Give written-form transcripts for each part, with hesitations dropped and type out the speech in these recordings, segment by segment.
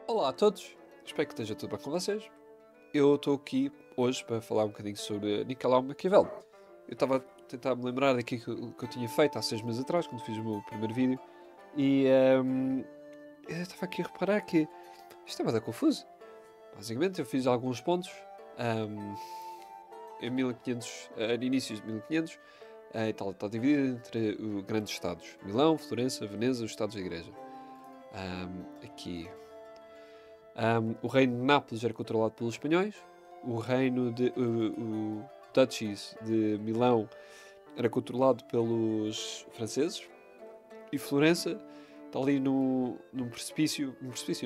Olá a todos, espero que esteja tudo bem com vocês. Eu estou aqui hoje para falar um bocadinho sobre Nicolau Maquiavel. Eu estava a tentar me lembrar daquilo que eu tinha feito há 6 meses atrás, quando fiz o meu primeiro vídeo, e eu estava aqui a reparar que isto estava a dar confuso. Basicamente, eu fiz alguns pontos ahm, em 1500, no início de 1500, e está dividido entre os grandes estados: Milão, Florença, Veneza, os estados da Igreja. Aqui. O reino de Nápoles era controlado pelos espanhóis. O reino de o Duchies de Milão era controlado pelos franceses. E Florença está ali num precipício,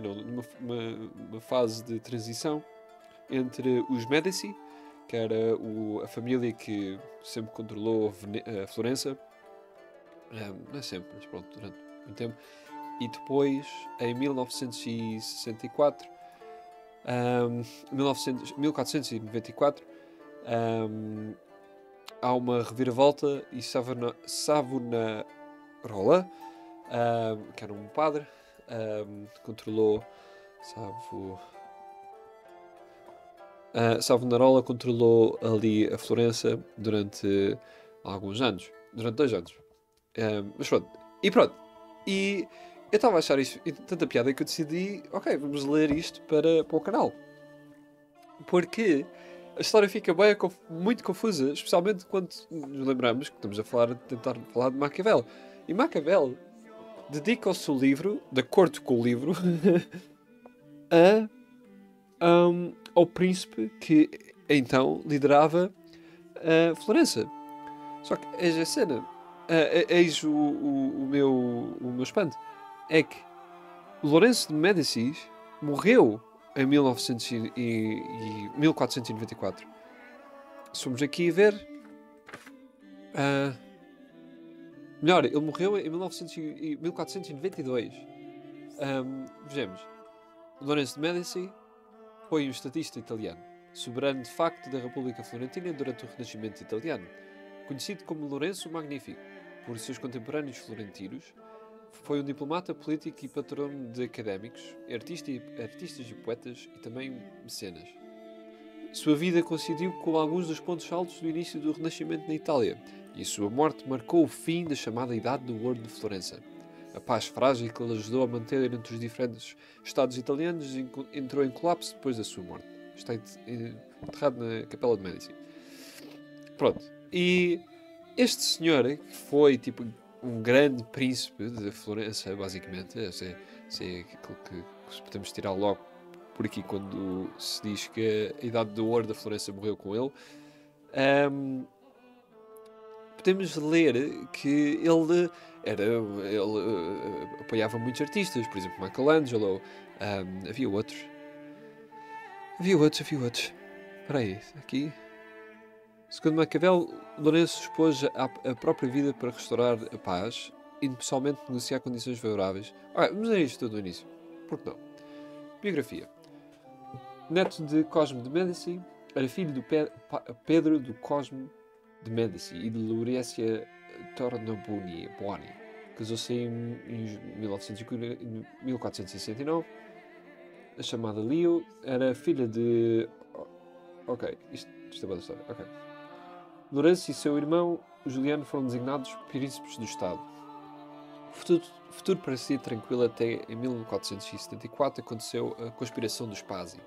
não, numa fase de transição entre os Médici, que era a família que sempre controlou a Florença, não é sempre, mas pronto, durante muito tempo. E depois, em 1964, 1494, há uma reviravolta e Savonarola, que era um padre, controlou Savonarola controlou ali a Florença durante alguns anos, durante 2 anos. Mas pronto, e eu estava a achar isto tanta piada que eu decidi, ok, vamos ler isto para o canal. Porque a história fica bem, muito confusa, especialmente quando nos lembramos que estamos a tentar falar de Maquiavel. E Maquiavel dedica o seu livro, de acordo com o livro, ao príncipe que então liderava a Florença. Só que eis a cena, eis o meu espanto, é que Lourenço de Médicis morreu em 1494. Se formos aqui a ver... melhor, ele morreu em 1492. Vejamos. Lourenço de Médici foi um estadista italiano, soberano de facto da República Florentina durante o Renascimento italiano. Conhecido como Lourenço o Magnífico por seus contemporâneos florentinos, foi um diplomata, político e patrono de académicos, artistas e poetas e também mecenas. Sua vida coincidiu com alguns dos pontos altos do início do Renascimento na Itália, e sua morte marcou o fim da chamada Idade do Ouro de Florença. A paz frágil que ele ajudou a manter entre os diferentes estados italianos entrou em colapso depois da sua morte. Está enterrado na Capela de Médici. Pronto. E este senhor, que foi tipo um grande príncipe de Florença, basicamente, é aquilo que podemos tirar logo por aqui quando se diz que a Idade do Ouro da Florença morreu com ele. Podemos ler que ele apoiava muitos artistas, por exemplo, Michelangelo, havia outros. Espera aí, aqui... Segundo Maquiavel, Lourenço expôs a própria vida para restaurar a paz e pessoalmente negociar condições favoráveis. Vamos a isto do início. Por que não? Biografia. Neto de Cosme de Médici, era filho do Pedro do Cosme de Médici e de Lucrezia Tornabuoni. Casou-se em 1469. A chamada Leo era filha de... Ok, isto é boa história. Ok. Lourenço e seu irmão Juliano foram designados príncipes do Estado. O futuro parecia tranquilo até em 1474 aconteceu a conspiração dos Pazzi,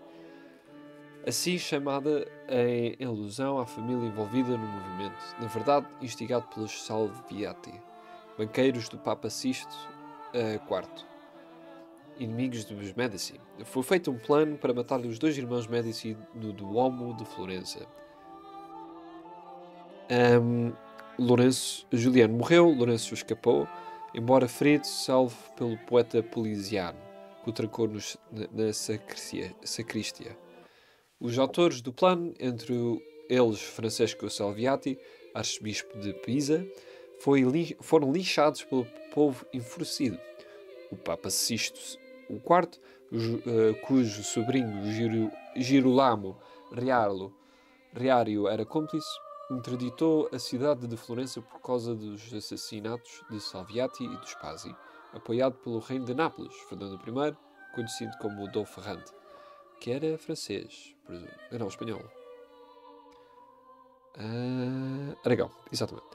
assim chamada em alusão à família envolvida no movimento, na verdade instigado pelos Salviati, banqueiros do Papa Sisto IV, inimigos dos Médici. Foi feito um plano para matar os dois irmãos Médici no Duomo de Florença. Juliano morreu, Lourenço escapou, embora ferido, salvo pelo poeta Poliziano, que o trancou na sacristia. Os autores do plano, entre eles Francesco Salviati, arcebispo de Pisa, foram linchados pelo povo enfurecido. O Papa Sisto IV, cujo sobrinho Girolamo Riario era cúmplice, interditou a cidade de Florença por causa dos assassinatos de Salviati e dos Pazzi, apoiado pelo rei de Nápoles, Fernando I, conhecido como Dom Ferrante, que era francês, não, espanhol. Aragão, exatamente.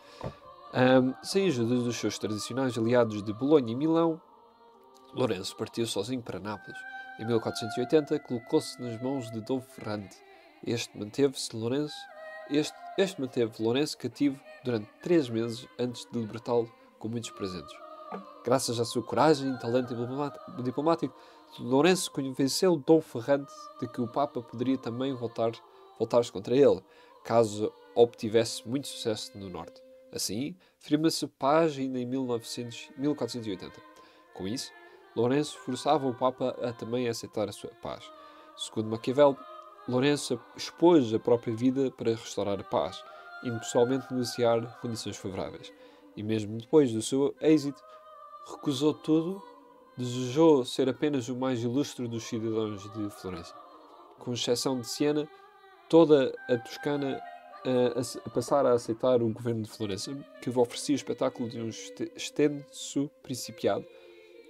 Sem a ajuda dos seus tradicionais aliados de Bolonha e Milão, Lourenço partiu sozinho para Nápoles. Em 1480, colocou-se nas mãos de Dom Ferrante. Este manteve Lourenço cativo durante 3 meses antes de libertá-lo com muitos presentes. Graças à sua coragem e talento diplomático, Lourenço convenceu Dom Ferrante de que o Papa poderia também voltar-se contra ele, caso obtivesse muito sucesso no norte. Assim, firma-se paz ainda em 1480. Com isso, Lourenço forçava o Papa a também aceitar a sua paz. Segundo Maquiavel, Lourenço expôs a própria vida para restaurar a paz, indo pessoalmente negociar condições favoráveis. E mesmo depois do seu êxito, recusou tudo, desejou ser apenas o mais ilustre dos cidadãos de Florença. Com exceção de Siena, toda a Toscana a passar a aceitar o governo de Florença, que oferecia o espetáculo de um extenso principiado,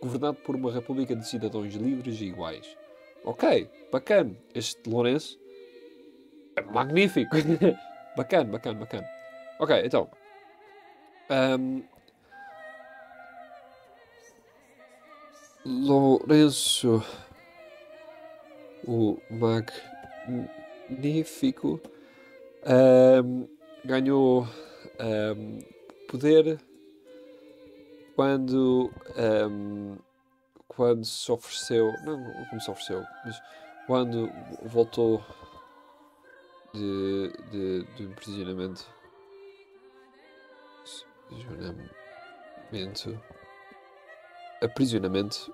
governado por uma república de cidadãos livres e iguais. Ok, bacana. Este Lourenço é magnífico. Bacana. Ok, então. Lourenço o Magnífico ganhou poder quando se ofereceu, não como se ofereceu, mas quando voltou de aprisionamento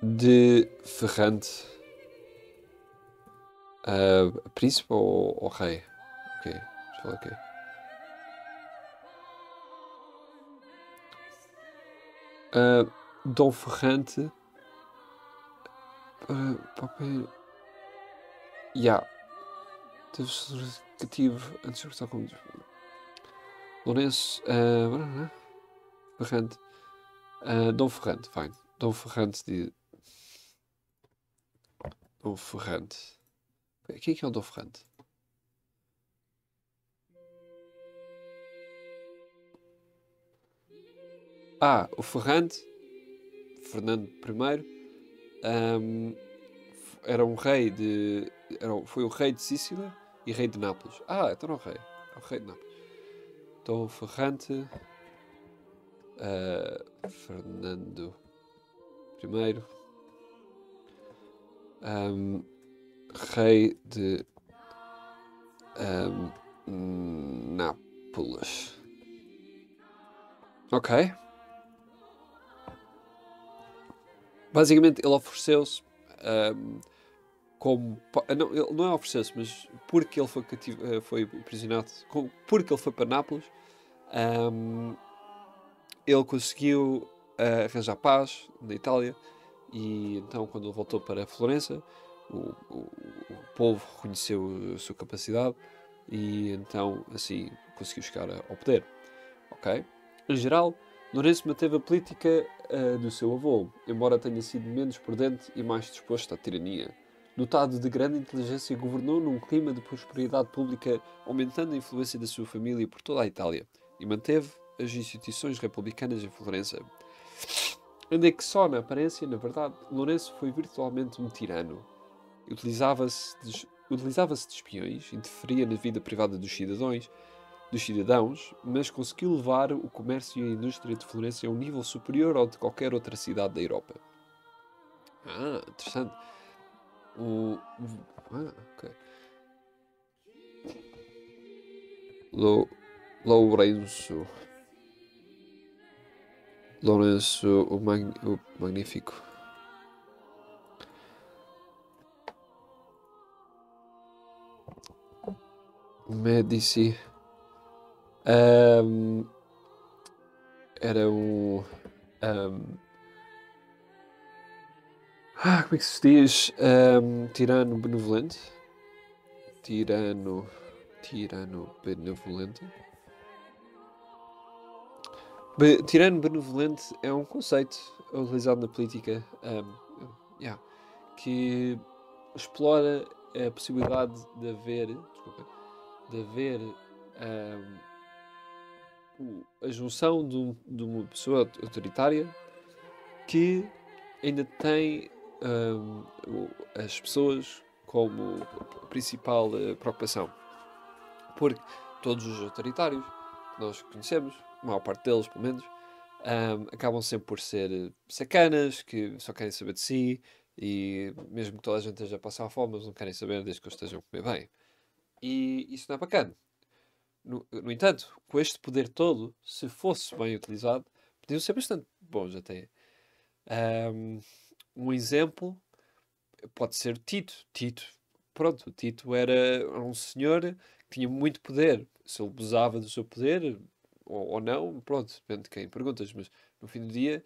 de Ferrante, príncipe ou rei? Ok, deixa eu falar aqui. Dom Ferrante. Teve cativo antes de estar como Lourenço. Ferrante. Dom Ferrante, fine. Dom Ferrante de. Dom Ferrante. Quem é o Dom Ferrante? O Ferrante, Fernando I, era um rei de. Foi o rei de Sicília e rei de Nápoles. Então não é o rei. É o rei de Nápoles. Dom Ferrante. Fernando I. Rei de Nápoles. Ok. Basicamente ele ofereceu-se como... Não, ele não é ofereceu-se, mas porque ele foi aprisionado, porque ele foi para Nápoles, ele conseguiu arranjar paz na Itália, e então quando ele voltou para Florença, o povo reconheceu a sua capacidade e então assim conseguiu chegar ao poder. Ok? Em geral, Lourenço manteve a política do seu avô, embora tenha sido menos prudente e mais disposto à tirania. Dotado de grande inteligência, governou num clima de prosperidade pública, aumentando a influência da sua família por toda a Itália, e manteve as instituições republicanas em Florença. Ainda que só na aparência, na verdade, Lourenço foi virtualmente um tirano. Utilizava-se de espiões, interferia na vida privada dos cidadãos, mas conseguiu levar o comércio e a indústria de Florença a um nível superior ao de qualquer outra cidade da Europa. Interessante. Ok. Lourenço o Magnífico. Médici. Era um... como é que se diz? Tirano benevolente. Tirano benevolente. Tirano benevolente é um conceito utilizado na política, yeah, que explora a possibilidade de haver, de haver a junção de uma pessoa autoritária que ainda tem as pessoas como principal preocupação. Porque todos os autoritários que nós conhecemos, a maior parte deles pelo menos, acabam sempre por ser sacanas, que só querem saber de si, e mesmo que toda a gente esteja a passar fome, eles não querem saber desde que eles estejam a comer bem. E isso não é bacana. No entanto, com este poder todo, se fosse bem utilizado, podiam ser bastante bons até. Um exemplo pode ser o Tito. Pronto, o Tito era um senhor que tinha muito poder. Se ele abusava do seu poder ou não, pronto, depende de quem perguntas, mas no fim do dia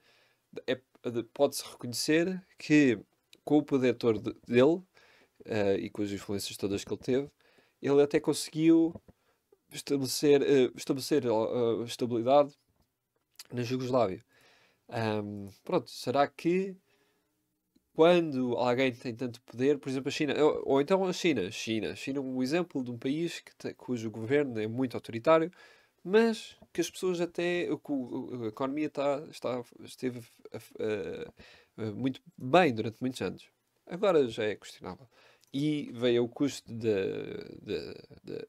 pode-se reconhecer que com o poder todo dele e com as influências todas que ele teve, ele até conseguiu estabelecer estabilidade na Jugoslávia. Pronto, será que quando alguém tem tanto poder, por exemplo, a China, ou então a China é um exemplo de um país cujo governo é muito autoritário, mas que as pessoas até, a economia esteve muito bem durante muitos anos. Agora já é questionável. E veio o custo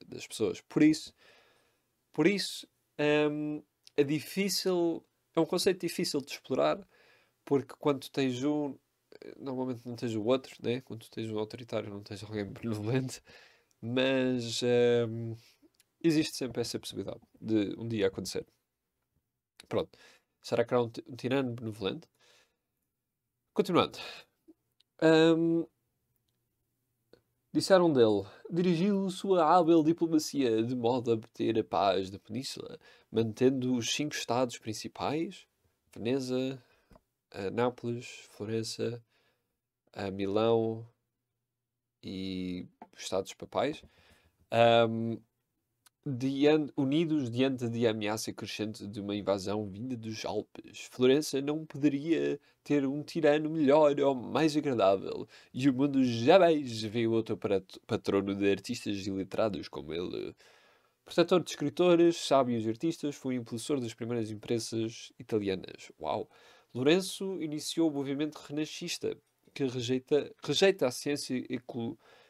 das pessoas. Por isso é difícil, é um conceito difícil de explorar, porque quando tens um, normalmente não tens o outro, né? Quando tens um autoritário não tens alguém benevolente, mas existe sempre essa possibilidade de um dia acontecer. Pronto. Será que era um tirano benevolente? Continuando. Disseram dele, dirigiu sua hábil diplomacia de modo a obter a paz da península, mantendo os 5 estados principais, Veneza, Nápoles, Florença, Milão e os estados papais, unidos diante de ameaça crescente de uma invasão vinda dos Alpes. Florença não poderia ter um tirano melhor ou mais agradável, e o mundo jamais viu outro patrono de artistas iletrados como ele. Protetor de escritores, sábios e artistas, foi impulsor das primeiras imprensas italianas. Uau! Lourenço iniciou o movimento renascentista, que rejeita a ciência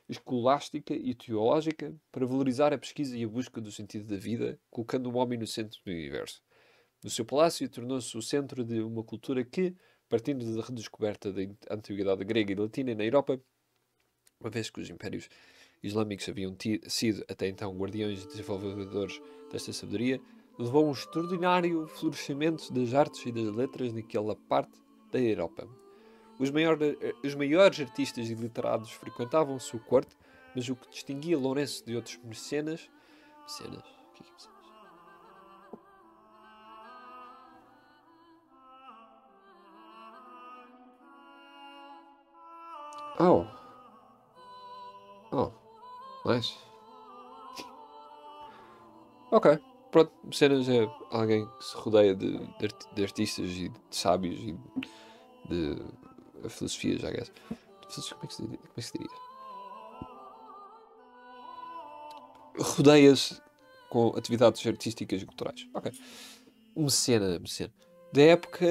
escolástica e teológica para valorizar a pesquisa e a busca do sentido da vida, colocando o homem no centro do universo. No seu palácio, tornou-se o centro de uma cultura que, partindo da redescoberta da antiguidade grega e latina na Europa, uma vez que os impérios islâmicos haviam sido até então guardiões e desenvolvedores desta sabedoria, levou a um extraordinário florescimento das artes e das letras naquela parte da Europa. Os maiores artistas e literados frequentavam sua corte, mas o que distinguia Lourenço de outros mecenas... Mecenas? O que é mecenas? Oh. Oh. Nice. Ok. Pronto. Mecenas é alguém que se rodeia de artistas e de sábios e de filosofia, já guess. Como é que se diria? Rodeia-se com atividades artísticas e culturais. Ok. Mecena. Da época,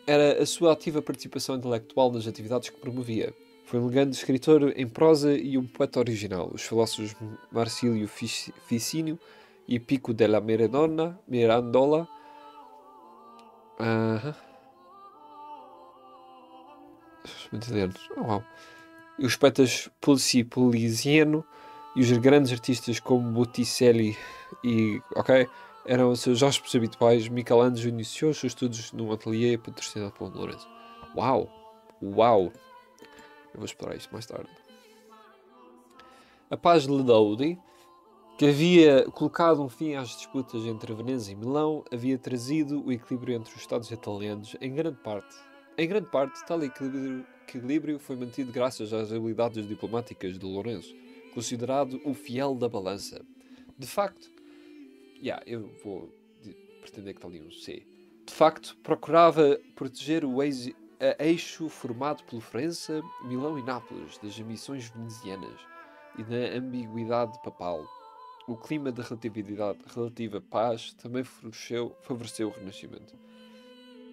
era a sua ativa participação intelectual nas atividades que promovia. Foi um grande escritor em prosa e um poeta original. Os filósofos Marcílio Ficínio e Pico della Mirandola. Italianos. Oh, wow. E os poetas Pulci Poliziano e os grandes artistas como Botticelli e, eram os seus hóspedes habituais. Michelangelo iniciou os seus estudos num ateliê patrocinado pelo Lourenço. Uau! Eu vou explorar isto mais tarde. A paz de Lodi, que havia colocado um fim às disputas entre Veneza e Milão, havia trazido o equilíbrio entre os Estados italianos em grande parte. Em grande parte, tal equilíbrio foi mantido graças às habilidades diplomáticas de Lourenço, considerado o fiel da balança. De facto, eu vou pretender que está ali um C. De facto, procurava proteger o eixo formado pelo Florença, Milão e Nápoles das ambições venezianas e da ambiguidade papal. O clima de relativa paz também favoreceu o Renascimento.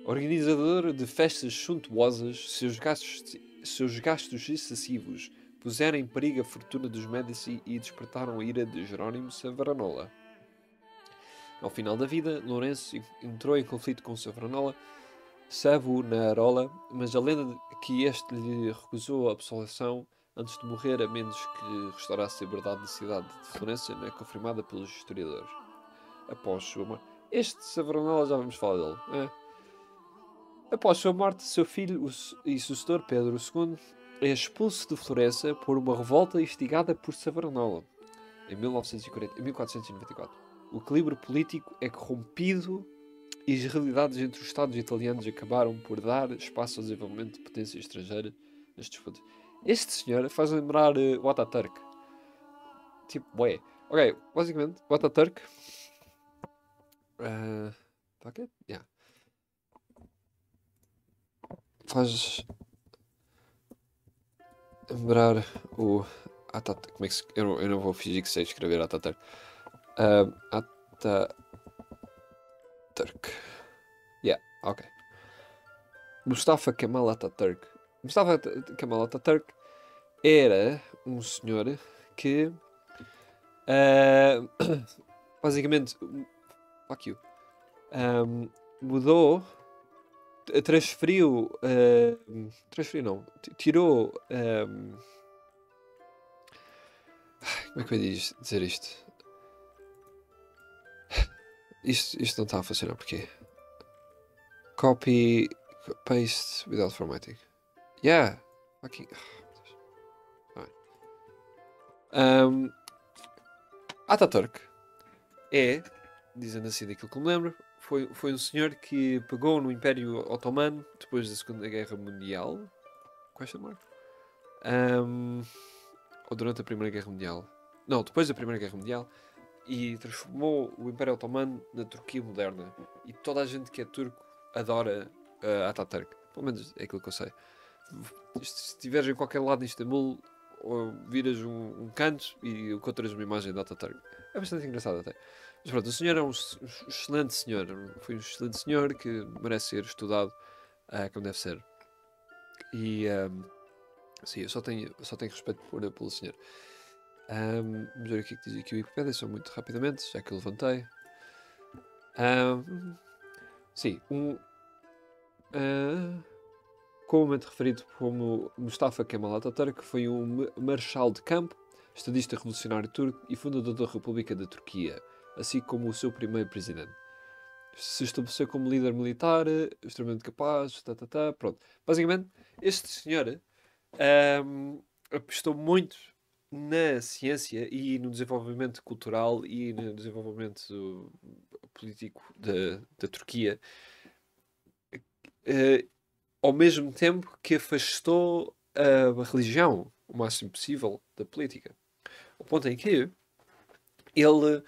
Organizador de festas suntuosas, seus gastos excessivos puseram em perigo a fortuna dos Médici e despertaram a ira de Jerónimo Savonarola. Ao final da vida, Lourenço entrou em conflito com Savonarola, mas a lenda que este lhe recusou a absolução antes de morrer, a menos que restaurasse a liberdade da cidade de Florença, é confirmada pelos historiadores. Após sua morte... Este Savonarola, já vamos falar dele. Após sua morte, seu filho e sucessor Pedro II é expulso de Florença por uma revolta instigada por Savonarola em 1494. O equilíbrio político é corrompido e as realidades entre os Estados italianos acabaram por dar espaço ao desenvolvimento de potência estrangeira nas disputas. Este senhor faz lembrar o Ataturk. Tipo, ué. Ok, basicamente, o Ataturk... Tá aqui? Yeah. Faz lembrar o Ataturk. Como é que se... eu não vou fingir que sei escrever Ataturk. Ataturk. Yeah, ok. Mustafa Kemal Ataturk. Mustafa Kemal Ataturk era um senhor que basicamente fuck you, mudou, transferiu não, tirou como é que eu ia dizer isto? Isto não está a funcionar, porquê? Copy, paste without formatting. Yeah, fucking... Ataturk é, dizendo assim daquilo que me lembro, foi um senhor que pegou no Império Otomano depois da Segunda Guerra Mundial. Question mark? Ou durante a Primeira Guerra Mundial. Não, depois da Primeira Guerra Mundial. E transformou o Império Otomano na Turquia moderna. E toda a gente que é turco adora Ataturk. Pelo menos é aquilo que eu sei. Se estiveres em qualquer lado em Istambul, ou viras um canto e encontras uma imagem de Ataturk. É bastante engraçado até. Mas pronto, o senhor é um excelente senhor. Foi um excelente senhor que merece ser estudado como deve ser. E sim, eu só tenho respeito pelo senhor. Vamos ver o que é que diz aqui o Wikipedia, só muito rapidamente, já que eu levantei. Sim, comumente referido como Mustafa Kemal Atatürk, foi um marechal de campo, estadista revolucionário turco e fundador da República da Turquia, assim como o seu primeiro presidente. Se estabeleceu como líder militar, extremamente capaz, pronto. Basicamente, este senhor apostou muito na ciência e no desenvolvimento cultural e no desenvolvimento político da Turquia, ao mesmo tempo que afastou a religião o máximo possível da política. Ao ponto em que ele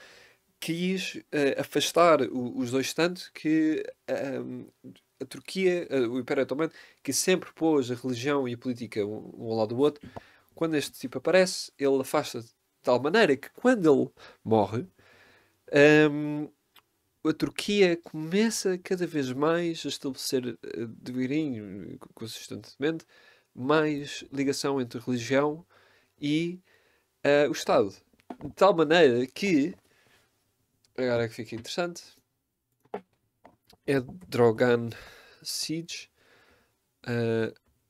quis afastar os dois tanto que a Turquia, o Império Otomano, que sempre pôs a religião e a política um ao lado do outro, quando este tipo aparece, ele afasta de tal maneira que quando ele morre, a Turquia começa cada vez mais a estabelecer devagarinho, consistentemente, mais ligação entre a religião e o Estado. De tal maneira que, agora é que fica interessante, é Drogan Siege.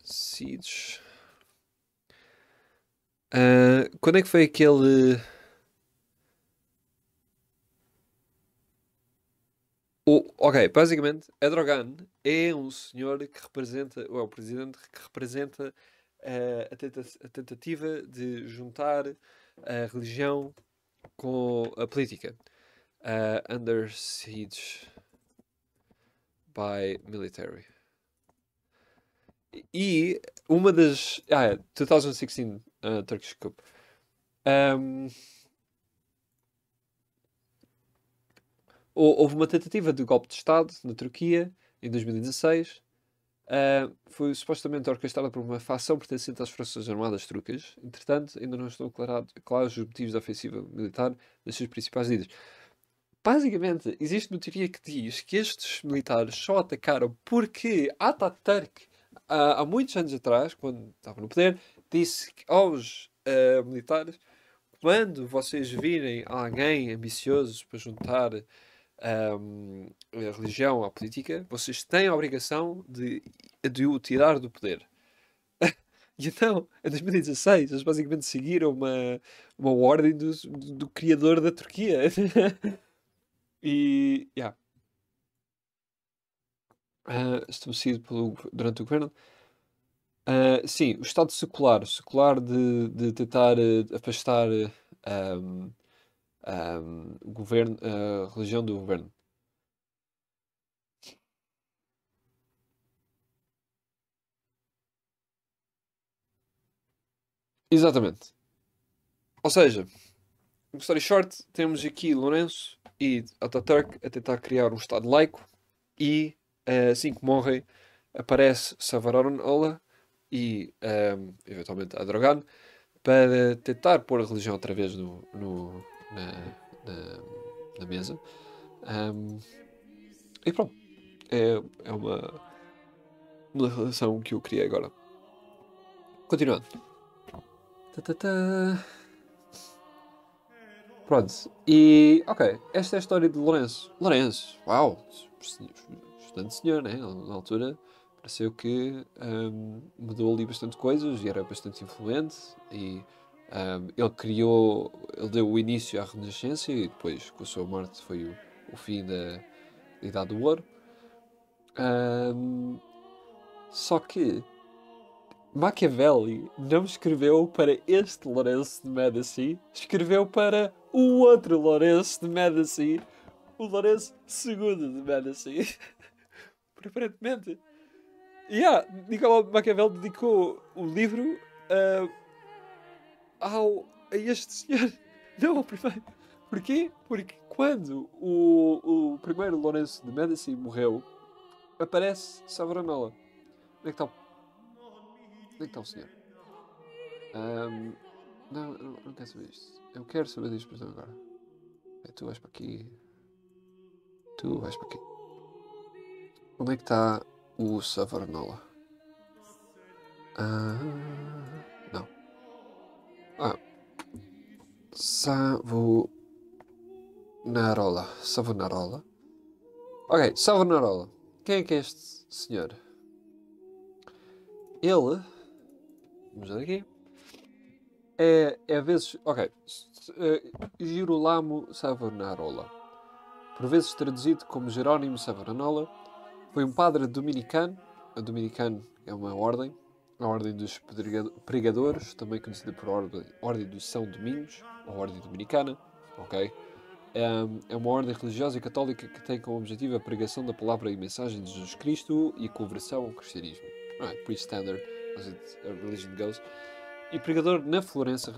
Siege. Quando é que foi aquele... Ok, basicamente, Erdogan é um senhor que representa, ou é o presidente que representa a tentativa de juntar a religião com a política. Under siege by military. E uma das... 2016 Turkish Cup. Houve uma tentativa de golpe de Estado na Turquia em 2016. Foi supostamente orquestrada por uma facção pertencente às Forças Armadas turcas. Entretanto, ainda não estão claros os motivos da ofensiva militar das suas principais líderes. Basicamente, existe uma teoria que diz que estes militares só atacaram porque Ataturk, há muitos anos atrás, quando estava no poder, disse aos militares: quando vocês virem alguém ambicioso para juntar a religião à política, vocês têm a obrigação de o tirar do poder. E então, em 2016, eles basicamente seguiram uma ordem do criador da Turquia. E, yeah, estabelecido durante o governo. Sim, o Estado secular, secular de tentar afastar ahm, o governo, a religião do governo. Exatamente. Ou seja, no story short, temos aqui Lourenço e Ataturk a tentar criar um Estado laico e assim que morrem aparece Savonarola e eventualmente Erdogan para tentar pôr a religião outra vez na, na, na mesa. Ahm, e pronto, é uma relação que eu criei agora. Continuando. Tá, tá, tá. Pronto, e ok, esta é a história de Lourenço. Lourenço, uau, bastante senhor, né? Na altura pareceu que mudou ali bastante coisas e era bastante influente. E ele deu o início à Renascença e depois, com a sua morte, foi o fim da Idade do Ouro. Ahm, Só que Machiavelli não escreveu para este Lourenço de Medici, escreveu para o outro Lourenço de Medici, o Lourenço II de Medici. Preferentemente. Nicolau Maquiavel dedicou o livro a este senhor, não ao primeiro. Porquê? Porque quando o primeiro Lourenço de Medici morreu, aparece Savonarola. Onde é que está onde é que está o senhor? Ahm, não, eu não quero saber isto. Eu quero saber disto, mas não agora. Tu vais para aqui. Tu vais para aqui. Onde é que está o Savonarola? Não. Ah, Savonarola. Ok, Savonarola. Quem é que é este senhor? Ele. Vamos ver aqui. É a vezes. Ok. Girolamo Savonarola. Por vezes traduzido como Jerónimo Savonarola. Foi um padre dominicano. A dominicano é uma ordem. A Ordem dos Pregadores, também conhecida por Ordem dos São Domingos, ou Ordem Dominicana. Ok? É uma ordem religiosa e católica que tem como objetivo a pregação da palavra e mensagem de Jesus Cristo e a conversão ao cristianismo. Right, pretty standard as a religion goes. E pregador na Florença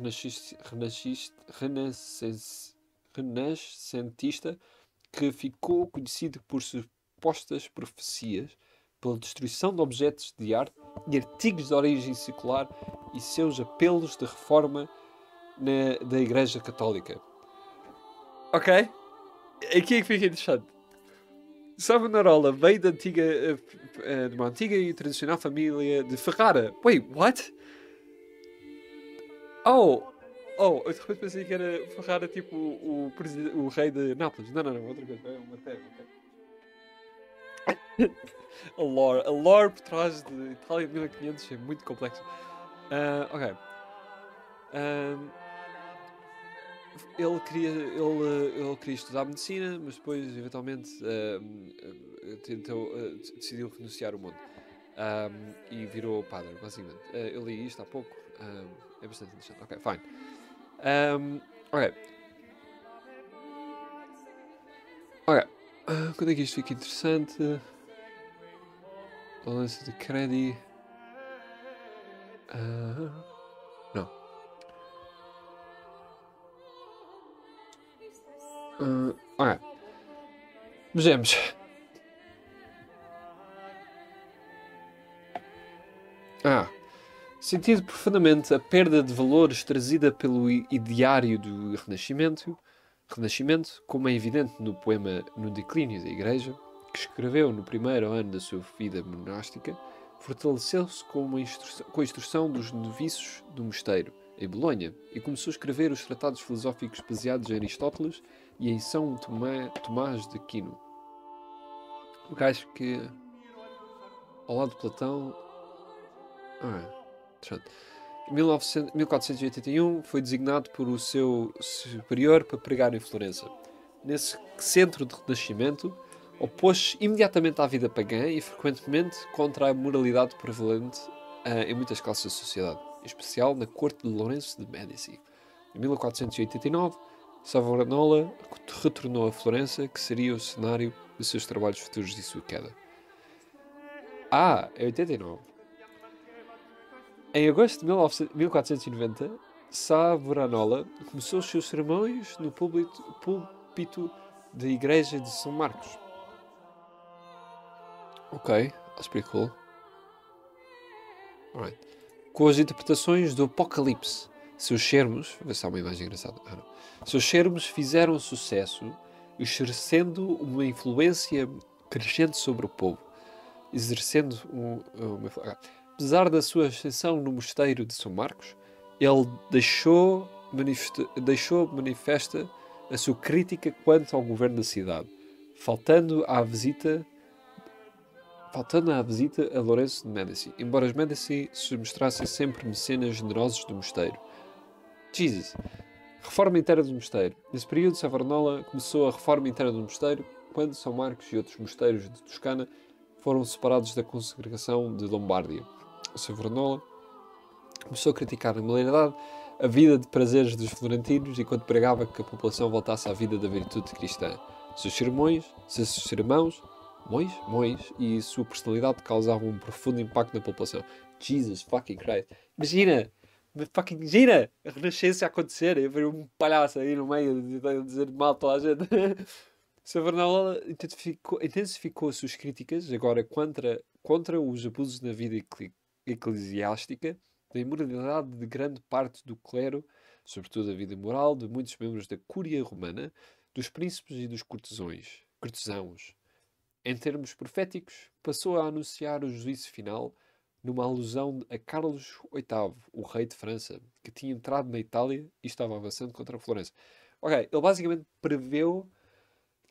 renascentista que ficou conhecido por supostas profecias pela destruição de objetos de arte e artigos de origem secular e seus apelos de reforma da Igreja Católica. Ok? Aqui é que fica interessante. Savonarola veio de uma antiga e tradicional família de Ferrara. Wait, what? Oh, eu de repente pensei que era Ferrara tipo o rei de Nápoles. Não, outra coisa. É uma terra, ok. A lore por trás de Itália 1500 é muito complexo. Ok. Um, ele queria estudar medicina, mas depois, eventualmente, decidiu renunciar o mundo. E virou padre, basicamente. Eu li isto há pouco. É bastante interessante. Ok, fine. Ok. Ok. Quando é que isto fica interessante? Balança de crédito. Não. Ok. Vejamos. Sentido profundamente a perda de valores trazida pelo ideário do Renascimento, como é evidente no poema No Declínio da Igreja, que escreveu no primeiro ano da sua vida monástica, fortaleceu-se com a instrução dos noviços do mosteiro, em Bolonha, e começou a escrever os tratados filosóficos baseados em Aristóteles e em São Tomás de Aquino. O gajo que, ao lado de Platão... Em 1481 foi designado por o seu superior para pregar em Florença. Nesse centro de renascimento, opôs-se imediatamente à vida pagã e frequentemente contra a moralidade prevalente em muitas classes da sociedade, em especial na corte de Lourenço de Médici. Em 1489, Savonarola retornou a Florença, que seria o cenário de seus trabalhos futuros e sua queda. É 89. Em agosto de 1490, Savonarola começou os seus sermões no púlpito da igreja de São Marcos. Ok, that's pretty cool. Alright. Com as interpretações do Apocalipse. Seus sermos... Vou ver se há uma imagem engraçada. Seus sermos fizeram sucesso, exercendo uma influência crescente sobre o povo. Apesar da sua ascensão no mosteiro de São Marcos, ele deixou manifesta a sua crítica quanto ao governo da cidade, faltando à visita a Lourenço de Médici, embora os Médici se mostrassem sempre mecenas generosos do mosteiro. Jesus! Reforma interna do mosteiro. Nesse período, Savonarola começou a reforma interna do mosteiro, quando São Marcos e outros mosteiros de Toscana foram separados da congregação de Lombardia. Savonarola começou a criticar a moralidade, a vida de prazeres dos florentinos, enquanto pregava que a população voltasse à vida da virtude cristã. Seus sermões e sua personalidade causavam um profundo impacto na população. Jesus fucking Christ. Imagina a Renascença a acontecer e ver um palhaço aí no meio a dizer mal toda a gente. Savonarola intensificou as suas críticas agora contra os abusos na vida eclesiástica, da imoralidade de grande parte do clero, sobretudo a vida moral de muitos membros da Cúria Romana, dos príncipes e dos cortesãos. Em termos proféticos, passou a anunciar o juízo final numa alusão a Carlos VIII, o rei de França, que tinha entrado na Itália e estava avançando contra a Florença. Ok, ele basicamente preveu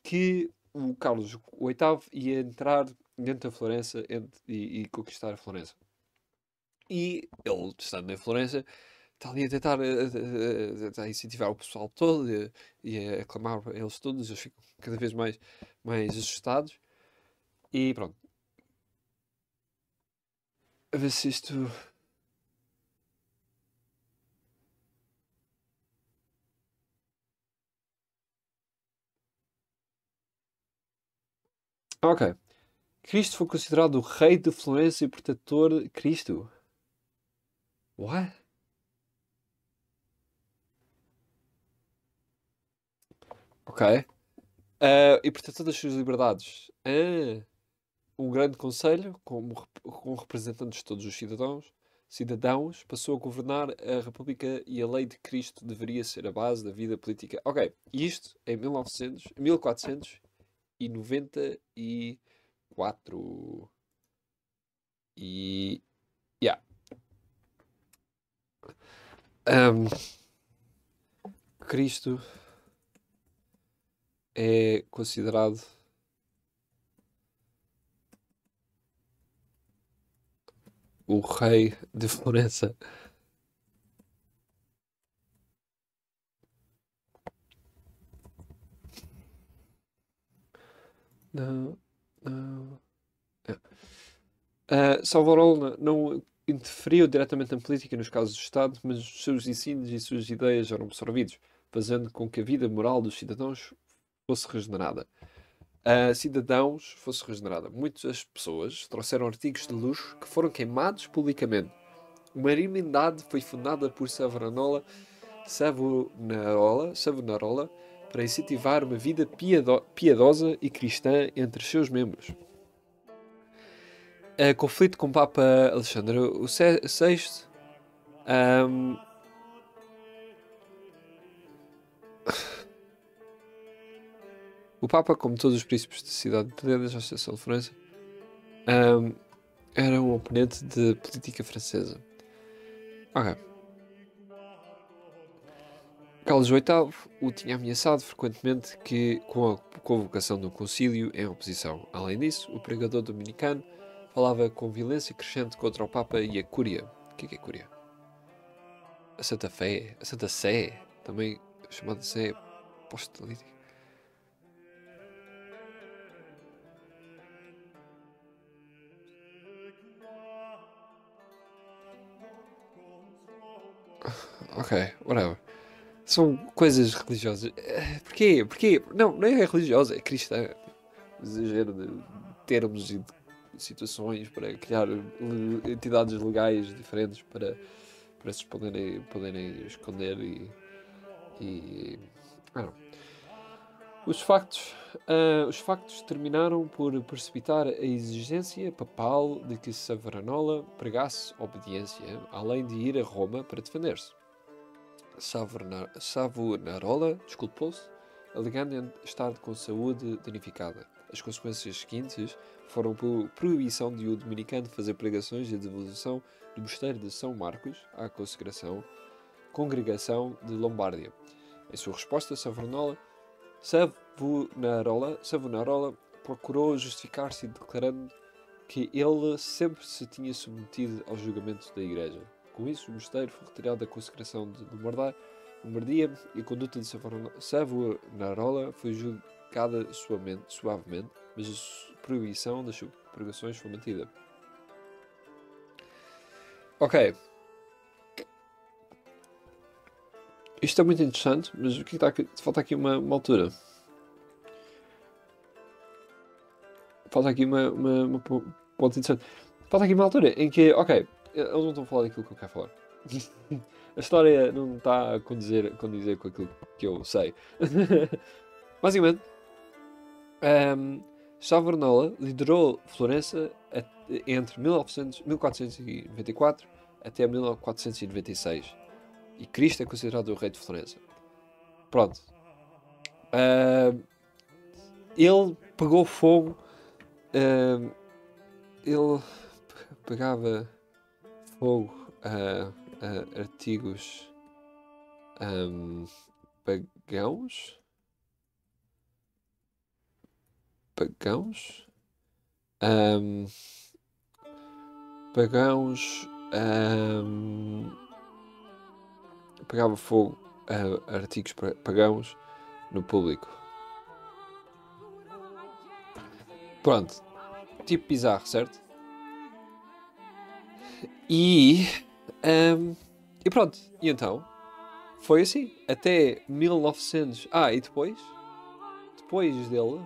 que o Carlos VIII ia entrar dentro da Florença e conquistar a Florença. E ele, estando em Florença, está ali a tentar a incentivar o pessoal todo e a aclamar eles todos. Eles ficam cada vez mais assustados. E pronto. A ver se isto... Ok. Cristo foi considerado o rei de Florença e protetor de Cristo. What? Ok. E protetor das suas liberdades. Um grande conselho, com representantes de todos os cidadãos, passou a governar a República e a lei de Cristo deveria ser a base da vida política. Ok, isto em 1494. E... Yeah. Cristo é considerado o rei de Florença. Não. Savonarola não interferiu diretamente na política nos casos do Estado, mas os seus ensinos e suas ideias eram absorvidos, fazendo com que a vida moral dos cidadãos fosse regenerada. Muitas pessoas trouxeram artigos de luxo que foram queimados publicamente. Uma irmandade foi fundada por Savonarola, para incentivar uma vida piedosa e cristã entre os seus membros. Conflito com o Papa Alexandre VI. O Papa, como todos os príncipes da cidade de da Associação de Florença, era um oponente de política francesa. Ok. Carlos VIII o tinha ameaçado frequentemente com a convocação de um concílio em oposição. Além disso, o pregador dominicano falava com violência crescente contra o Papa e a Cúria. O que é Cúria? A Santa Fé, a Santa Sé, também chamada Sé Apostolítica. Ok, whatever. São coisas religiosas. Porquê? Porquê? Não, não é religiosa, é cristã. Exagero de termos e de situações para criar entidades legais diferentes para se poderem esconder e... não. Os factos terminaram por precipitar a exigência papal de que Savonarola pregasse obediência, além de ir a Roma para defender-se. Savonarola desculpou-se, alegando estar com saúde danificada. As consequências seguintes foram por proibição de o dominicano fazer pregações e a devolução do mosteiro de São Marcos à congregação de Lombardia. Em sua resposta, Savonarola procurou justificar-se declarando que ele sempre se tinha submetido ao julgamento da Igreja. Com isso, o mosteiro foi retirado da consagração de Lombardia e a conduta de Savonarola foi julgada suavemente, mas a proibição das pregações foi mantida. Ok. Isto é muito interessante, mas o que está aqui? Falta aqui uma altura. Falta aqui uma ponto interessante. Falta aqui uma altura em que, ok, eles não estão a falar daquilo que eu quero falar. A história não está a condizer com aquilo que eu sei. Basicamente, Savonarola liderou Florença entre 1494 até 1496. E Cristo é considerado o rei de Florença. Pronto. Ele pegou fogo. Ele pegava fogo a artigos pagãos. Pegava fogo a artigos pagãos no público. Pronto. Tipo bizarro, certo? E pronto. E então, foi assim. Até 1900... e depois dele...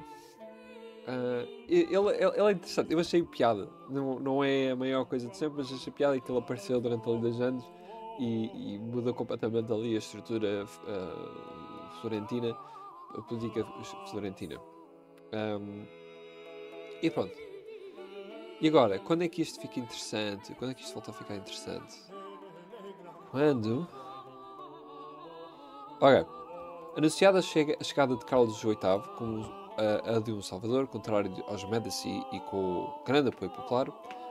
ele é interessante. Eu achei piada. Não é a maior coisa de sempre, mas achei piada que ele apareceu durante ali 2 anos e mudou completamente ali a estrutura florentina, a política florentina. E pronto. E agora, quando é que isto fica interessante? Quando é que isto volta a ficar interessante? Quando... Ok. Anunciada a chegada de Carlos VIII como a de um salvador, contrário aos Medici e com o grande apoio popular,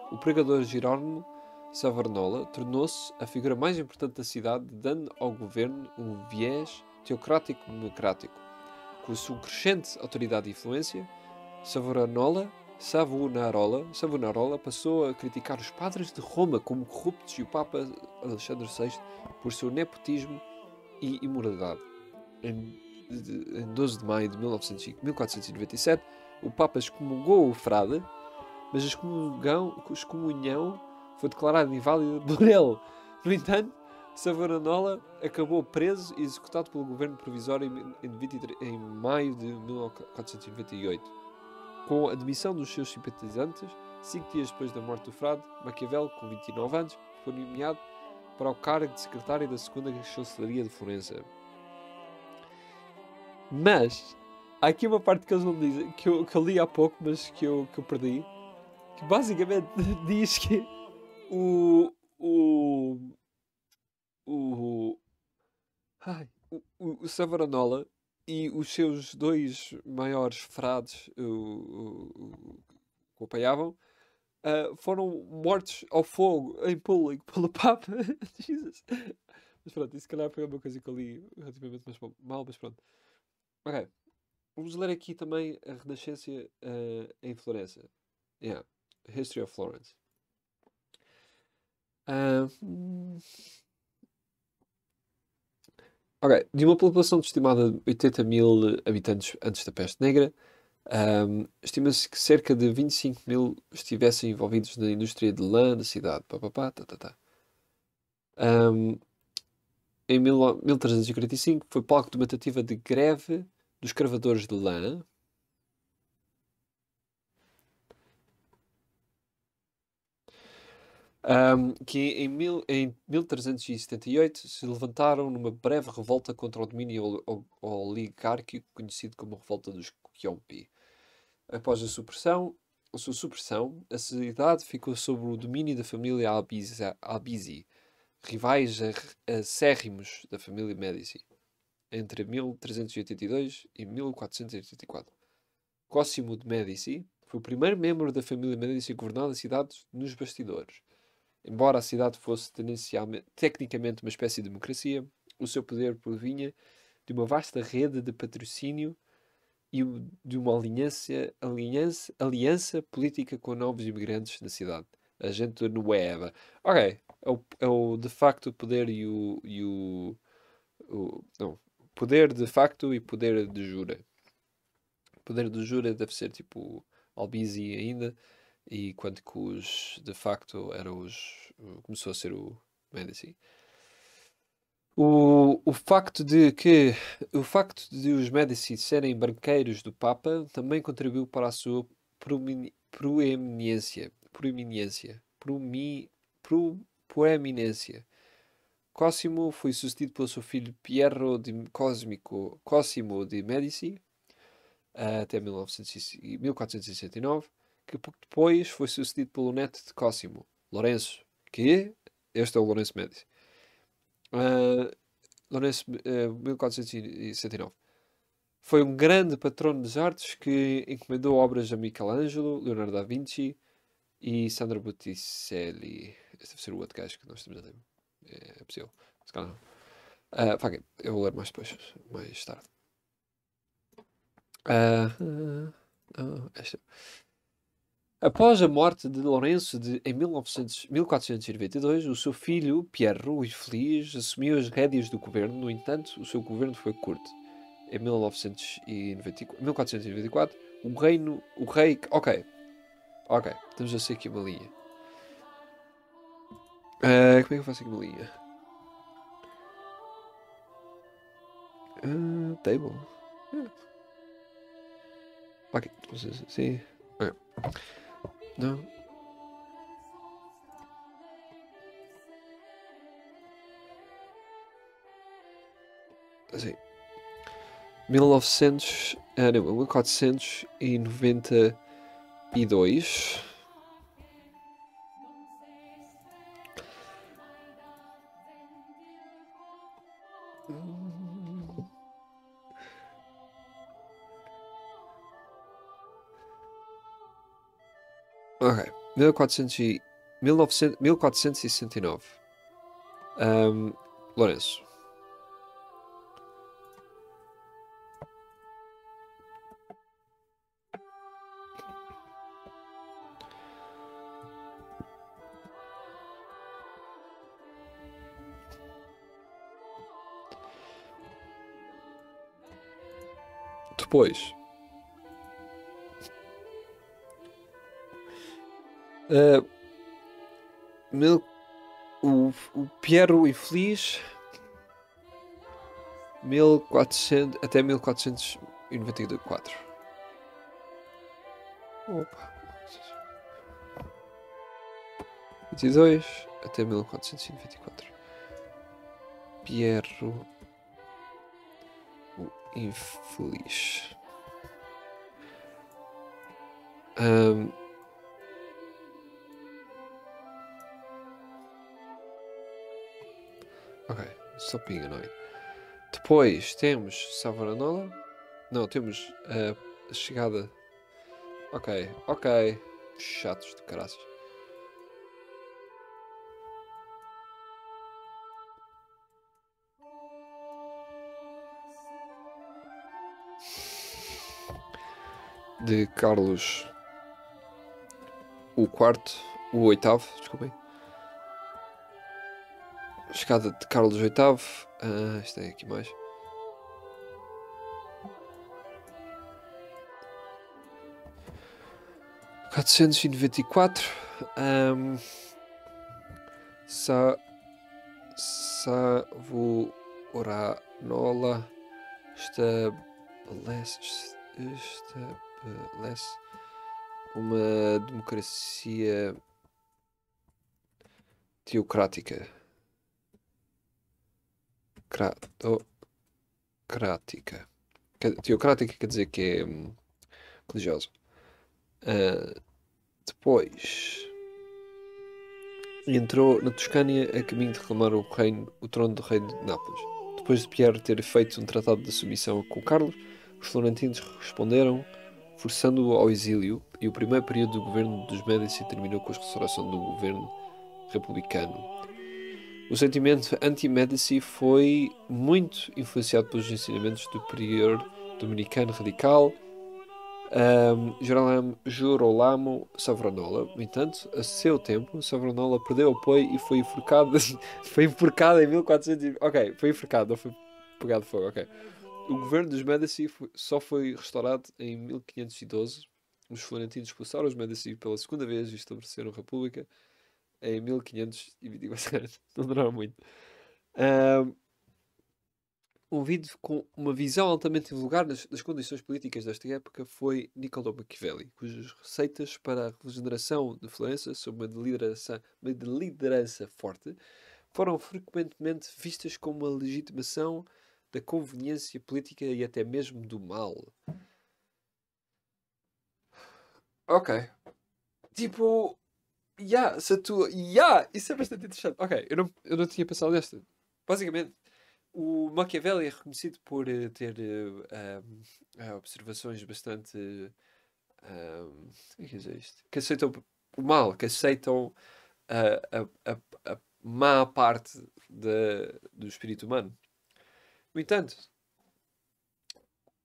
o pregador Jerónimo Savonarola tornou-se a figura mais importante da cidade, dando ao governo um viés teocrático-democrático. Com a sua crescente autoridade e influência, Savonarola passou a criticar os padres de Roma como corruptos e o Papa Alexandre VI por seu nepotismo e imoralidade. Em 12 de maio de 1497, o Papa excomungou o frade, mas a excomunhão foi declarada inválida por ele. No entanto, Savonarola acabou preso e executado pelo governo provisório em maio de 1498. Com a admissão dos seus simpatizantes, 5 dias depois da morte do frade, Maquiavel, com 29 anos, foi nomeado para o cargo de secretário da segunda chancelaria de Florença. Mas há aqui uma parte que eles não dizem, que eu li há pouco, mas que eu perdi. Que basicamente diz que o. O. O. Ai, o Savonarola e os seus dois maiores frades que o apoiavam foram mortos ao fogo em público pelo Papa. Jesus. Mas pronto, isso se calhar foi uma coisa que eu li relativamente mal, mas pronto. Ok, vamos ler aqui também a Renascença em Florença. Yeah, History of Florence. Ah, hum, ok, de uma população de estimada de 80 mil habitantes antes da peste negra, estima-se que cerca de 25 mil estivessem envolvidos na indústria de lã da cidade. Pá, pá, pá, tá, tá, tá. Ahm, em 1345 foi palco de uma tentativa de greve dos cravadores de lã. Que em 1378 se levantaram numa breve revolta contra o domínio oligárquico conhecido como a Revolta dos Quiompi. Após a sua supressão, a cidade ficou sob o domínio da família Albizzi, rivais acérrimos da família Medici, entre 1382 e 1484. Cosimo de Medici foi o primeiro membro da família Medici a governar a cidade nos bastidores. Embora a cidade fosse tecnicamente uma espécie de democracia, o seu poder provinha de uma vasta rede de patrocínio e de uma aliança política com novos imigrantes na cidade. A gente nueva. Ok, é o de facto poder não, poder de facto e poder de jura. Poder de jura deve ser tipo Albisi ainda, e quanto que os de facto eram começou a ser o Medici. O facto de os Medici serem banqueiros do Papa também contribuiu para a sua proeminência. Cosimo foi sucedido pelo seu filho Piero de Cosimo de Medici até 1469, que pouco depois foi sucedido pelo neto de Cosimo, Lourenço, que este é o Lourenço Medici. Ah, Lourenço, 1469. Foi um grande patrono das artes que encomendou obras a Michelangelo, Leonardo da Vinci e Sandro Botticelli. Esse deve ser o outro gajo que nós estamos a ler. É possível. Se calhar não. Fuck it. Eu vou ler mais depois, mais tarde. Esta. Após a morte de Lourenço em 1492, o seu filho, Pierre o Infeliz, assumiu as rédeas do governo. No entanto, o seu governo foi curto. Em 1494, o rei... Ok, temos assim aqui uma linha. Como é que eu faço aqui uma linha? Table. Ok, sim. Ok. Não. Assim. 1492. Ok. 1469. Lourenço. Depois. Uh, mil, o Piero Infeliz. 1400, até 1494. Opa. 22 até 1494. Piero infeliz. Ahm, ok, stop being annoying. Depois temos Savonarola. Não, temos a chegada. Ok, ok. Chatos de caraças. De Carlos o quarto, o oitavo, desculpem. Chegada de Carlos VIII. Isto é aqui mais. (494) Savonarola estabelece uma democracia teocrática. Teocrática quer dizer que é religiosa. Depois entrou na Toscânia a caminho de reclamar o trono do reino de Nápoles. Depois de Pierre ter feito um tratado de submissão com Carlos, os florentinos responderam, forçando-o ao exílio, e o primeiro período do governo dos Médici terminou com a restauração do governo republicano. O sentimento anti-Médici foi muito influenciado pelos ensinamentos do prior dominicano radical Girolamo Savonarola. No entanto, a seu tempo, Savonarola perdeu apoio e foi enforcado. Foi enforcado em 1400. Ok, foi enforcado, não foi pegado fogo. Ok. O governo dos Médici só foi restaurado em 1512. Os florentinos expulsaram os Médici pela segunda vez e estabeleceram a República em 1524. Não duraram muito. Um vídeo com uma visão altamente vulgar das condições políticas desta época foi Niccolò Machiavelli, cujas receitas para a regeneração de Florença, sob uma liderança forte, foram frequentemente vistas como uma legitimação da conveniência política e até mesmo do mal. Ok. Tipo, isso é bastante interessante. Ok, eu não tinha pensado nesta. Basicamente, o Machiavelli é reconhecido por ter observações bastante. Como é que dizer isto? Que aceitam o mal, que aceitam a má parte do espírito humano. No entanto,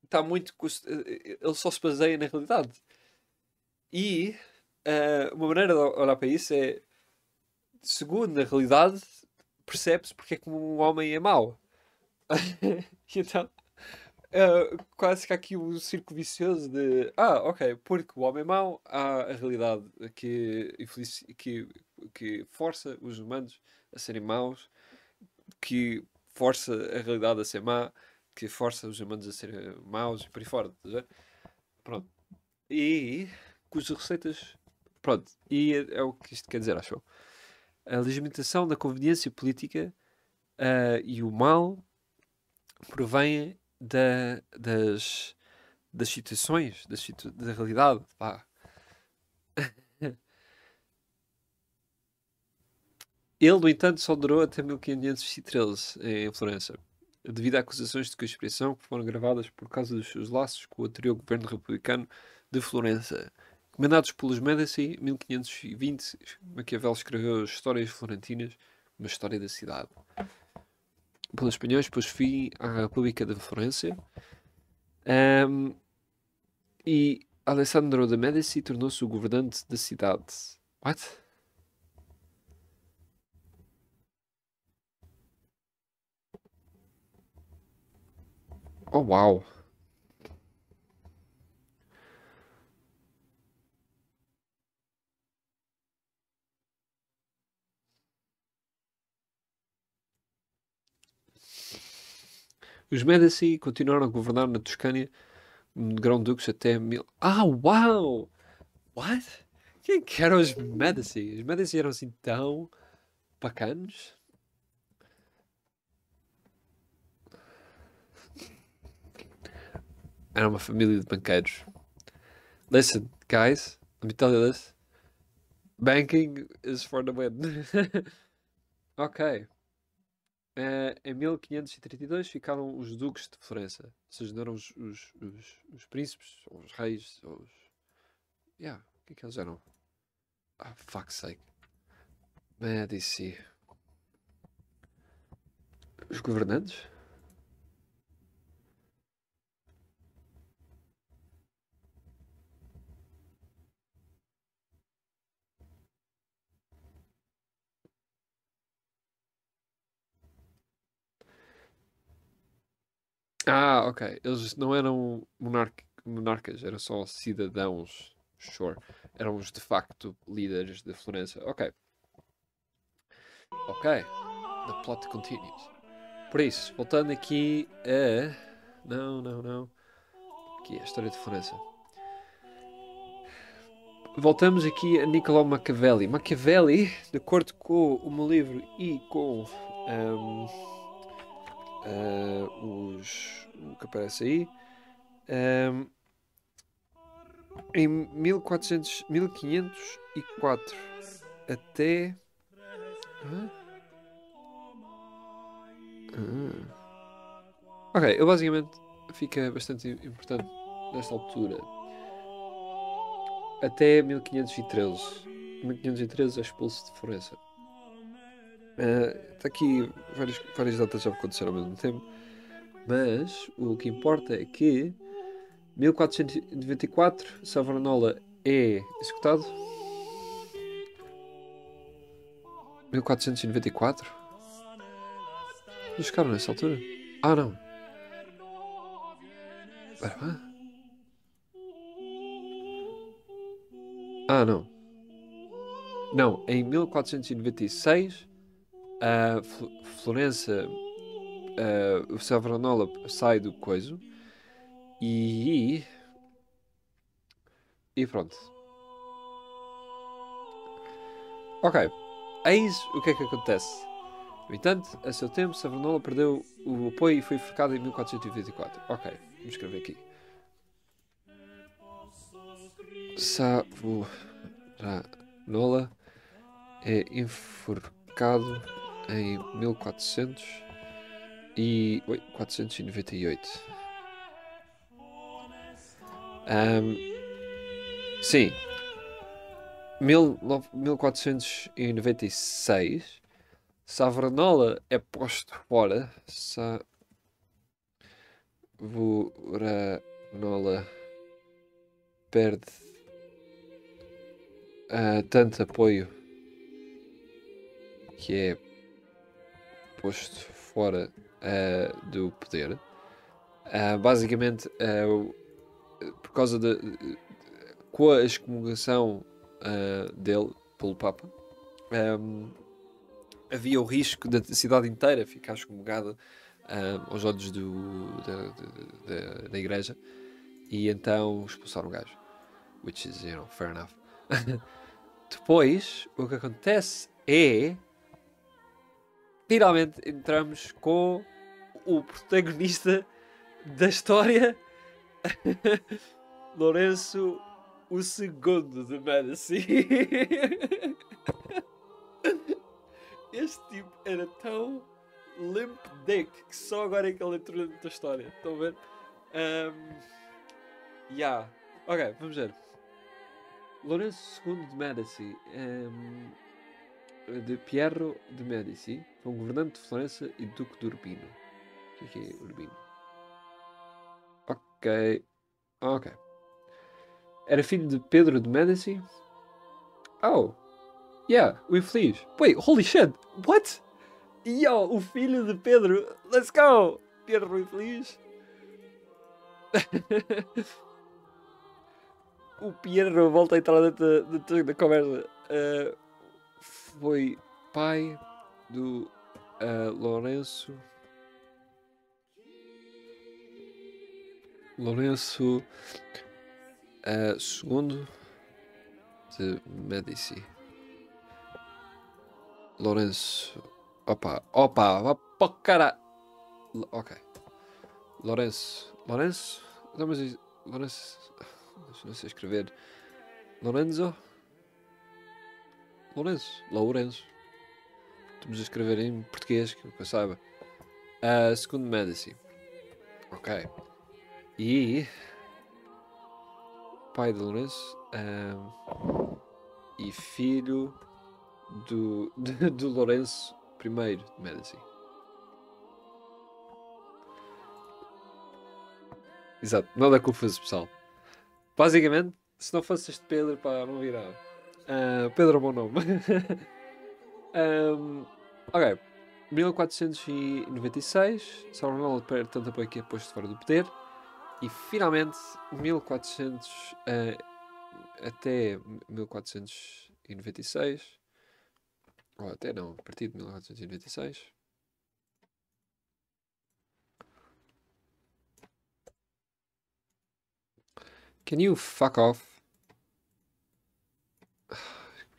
está muito. Ele só se baseia na realidade. E uma maneira de olhar para isso é, segundo a realidade, percebe-se porque é que um homem é mau. Então, quase que há aqui um círculo vicioso de ok, porque o homem é mau, há a realidade que força os humanos a serem maus, que força a realidade a ser má, que força os humanos a serem maus e por aí fora, estás a ver? Pronto. E cujas receitas. Pronto. E é o que isto quer dizer, acho eu. A legitimação da conveniência política e o mal provém das situações, da realidade. Pá. Ele, no entanto, só durou até 1513 em Florença, devido a acusações de conspiração que foram gravadas por causa dos seus laços com o anterior governo republicano de Florença. Comandados pelos Médici, em 1520, Maquiavel escreveu as Histórias Florentinas, uma história da cidade. Pelos espanhóis, pôs fim à República de Florença. E Alessandro de Médici tornou-se o governante da cidade. What? Oh, uau! Os Médici continuaram a governar na Toscânia, Grão-Duques até mil. Uau! What? Quem que eram os Médici? Os Médici eram assim tão bacanos? era uma família de banqueiros. Listen, guys, let me tell you this. Banking is for the win. Ok. Em 1532 ficaram os duques de Florença. Ou seja, não eram os príncipes, ou os reis, ou os... Yeah, o que é que eles eram? Ah, fuck's sake. Medici. Os governantes? Ah, ok. Eles não eram monarcas, eram só cidadãos. Sure. Eram os de facto líderes de Florença. Ok. Ok. The plot continues. Por isso, voltando aqui a. Não, não, não. Aqui é a história de Florença. Voltamos aqui a Nicolau Machiavelli. Machiavelli, de acordo com o meu livro e com o que aparece aí, ahm, em 1504 até. Hã? Ok, ele basicamente fica bastante importante nesta altura. Até 1513. 1513 é expulso de Florença. Está aqui várias datas já aconteceram ao mesmo tempo. Mas o que importa é que 1494 Savonarola é executado. 1494? Eles ficaram nessa altura? Ah, não. Espera, hã? Ah, não. Não, em 1496, a Florença, o Savonarola sai do coiso e. E pronto. Ok. Eis o que é que acontece. No entanto, a seu tempo, Savonarola perdeu o apoio e foi enforcado em 1424. Ok, vamos escrever aqui. Savonarola é enforcado em 1498. Sim, 1496. Savonarola é posto fora. Savonarola perde tanto apoio que é posto fora do poder. Basicamente, por causa com a excomungação dele pelo Papa, havia o risco da cidade inteira ficar excomungada aos olhos da igreja, e então expulsaram o gajo. Which is, fair enough. Depois, o que acontece é... Finalmente entramos com o protagonista da história, Lourenço o segundo de Medici. Este tipo era tão limp dick que só agora é que ele entrou dentro da história. Estão a ver? Yeah. Ok, vamos ver. Lourenço II de Medici, de Piero de Medici, foi um governante de Florença e duque de Urbino. O que é Urbino? Ok. Era filho de Pedro de Medici. Oh, yeah, o infeliz. Wait, holy shit, what? Yo, o filho de Pedro, let's go! Pedro o infeliz. O Piero volta a entrar dentro da conversa. Foi pai do Lourenço II de Medici. Lourenço. Opa, vá para cara. Ok. Lourenço Não, mas Lourenço. Não sei escrever. Lorenzo? Lourenço. Estamos a escrever em português, que eu saiba. Segundo Medici. Ok. E. Pai de Lourenço. E filho do Lourenço I de Medici. Exato, nada confuso, pessoal. Basicamente, se não fosse este Pedro, pá, não virava. Pedro é um bom nome. Ok. 1496, São Ronaldo perde tanto apoio que é posto fora do poder. E finalmente, 1400 até 1496, ou até não, a partir de 1496. Can you fuck off?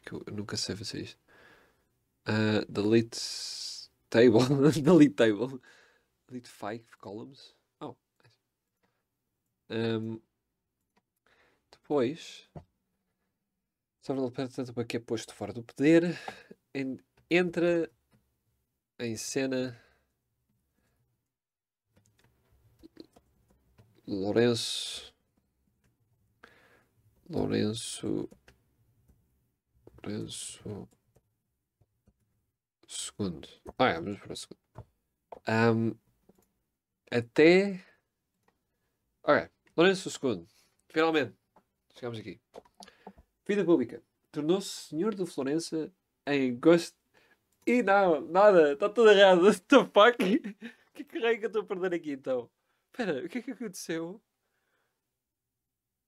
Que eu nunca sei fazer isto. Delete table. Delete table. Delete 5 columns. Oh. Depois, Salvador tanto para que é posto fora do poder. Entra em cena Lourenço segundo. Vamos para o segundo. Até. Ok, Lourenço II. Finalmente, chegamos aqui. Vida pública. Tornou-se senhor de Florença em agosto. E não, nada, está tudo errado. What the fuck? Que raio que eu estou a perder aqui então? Espera, o que é que aconteceu?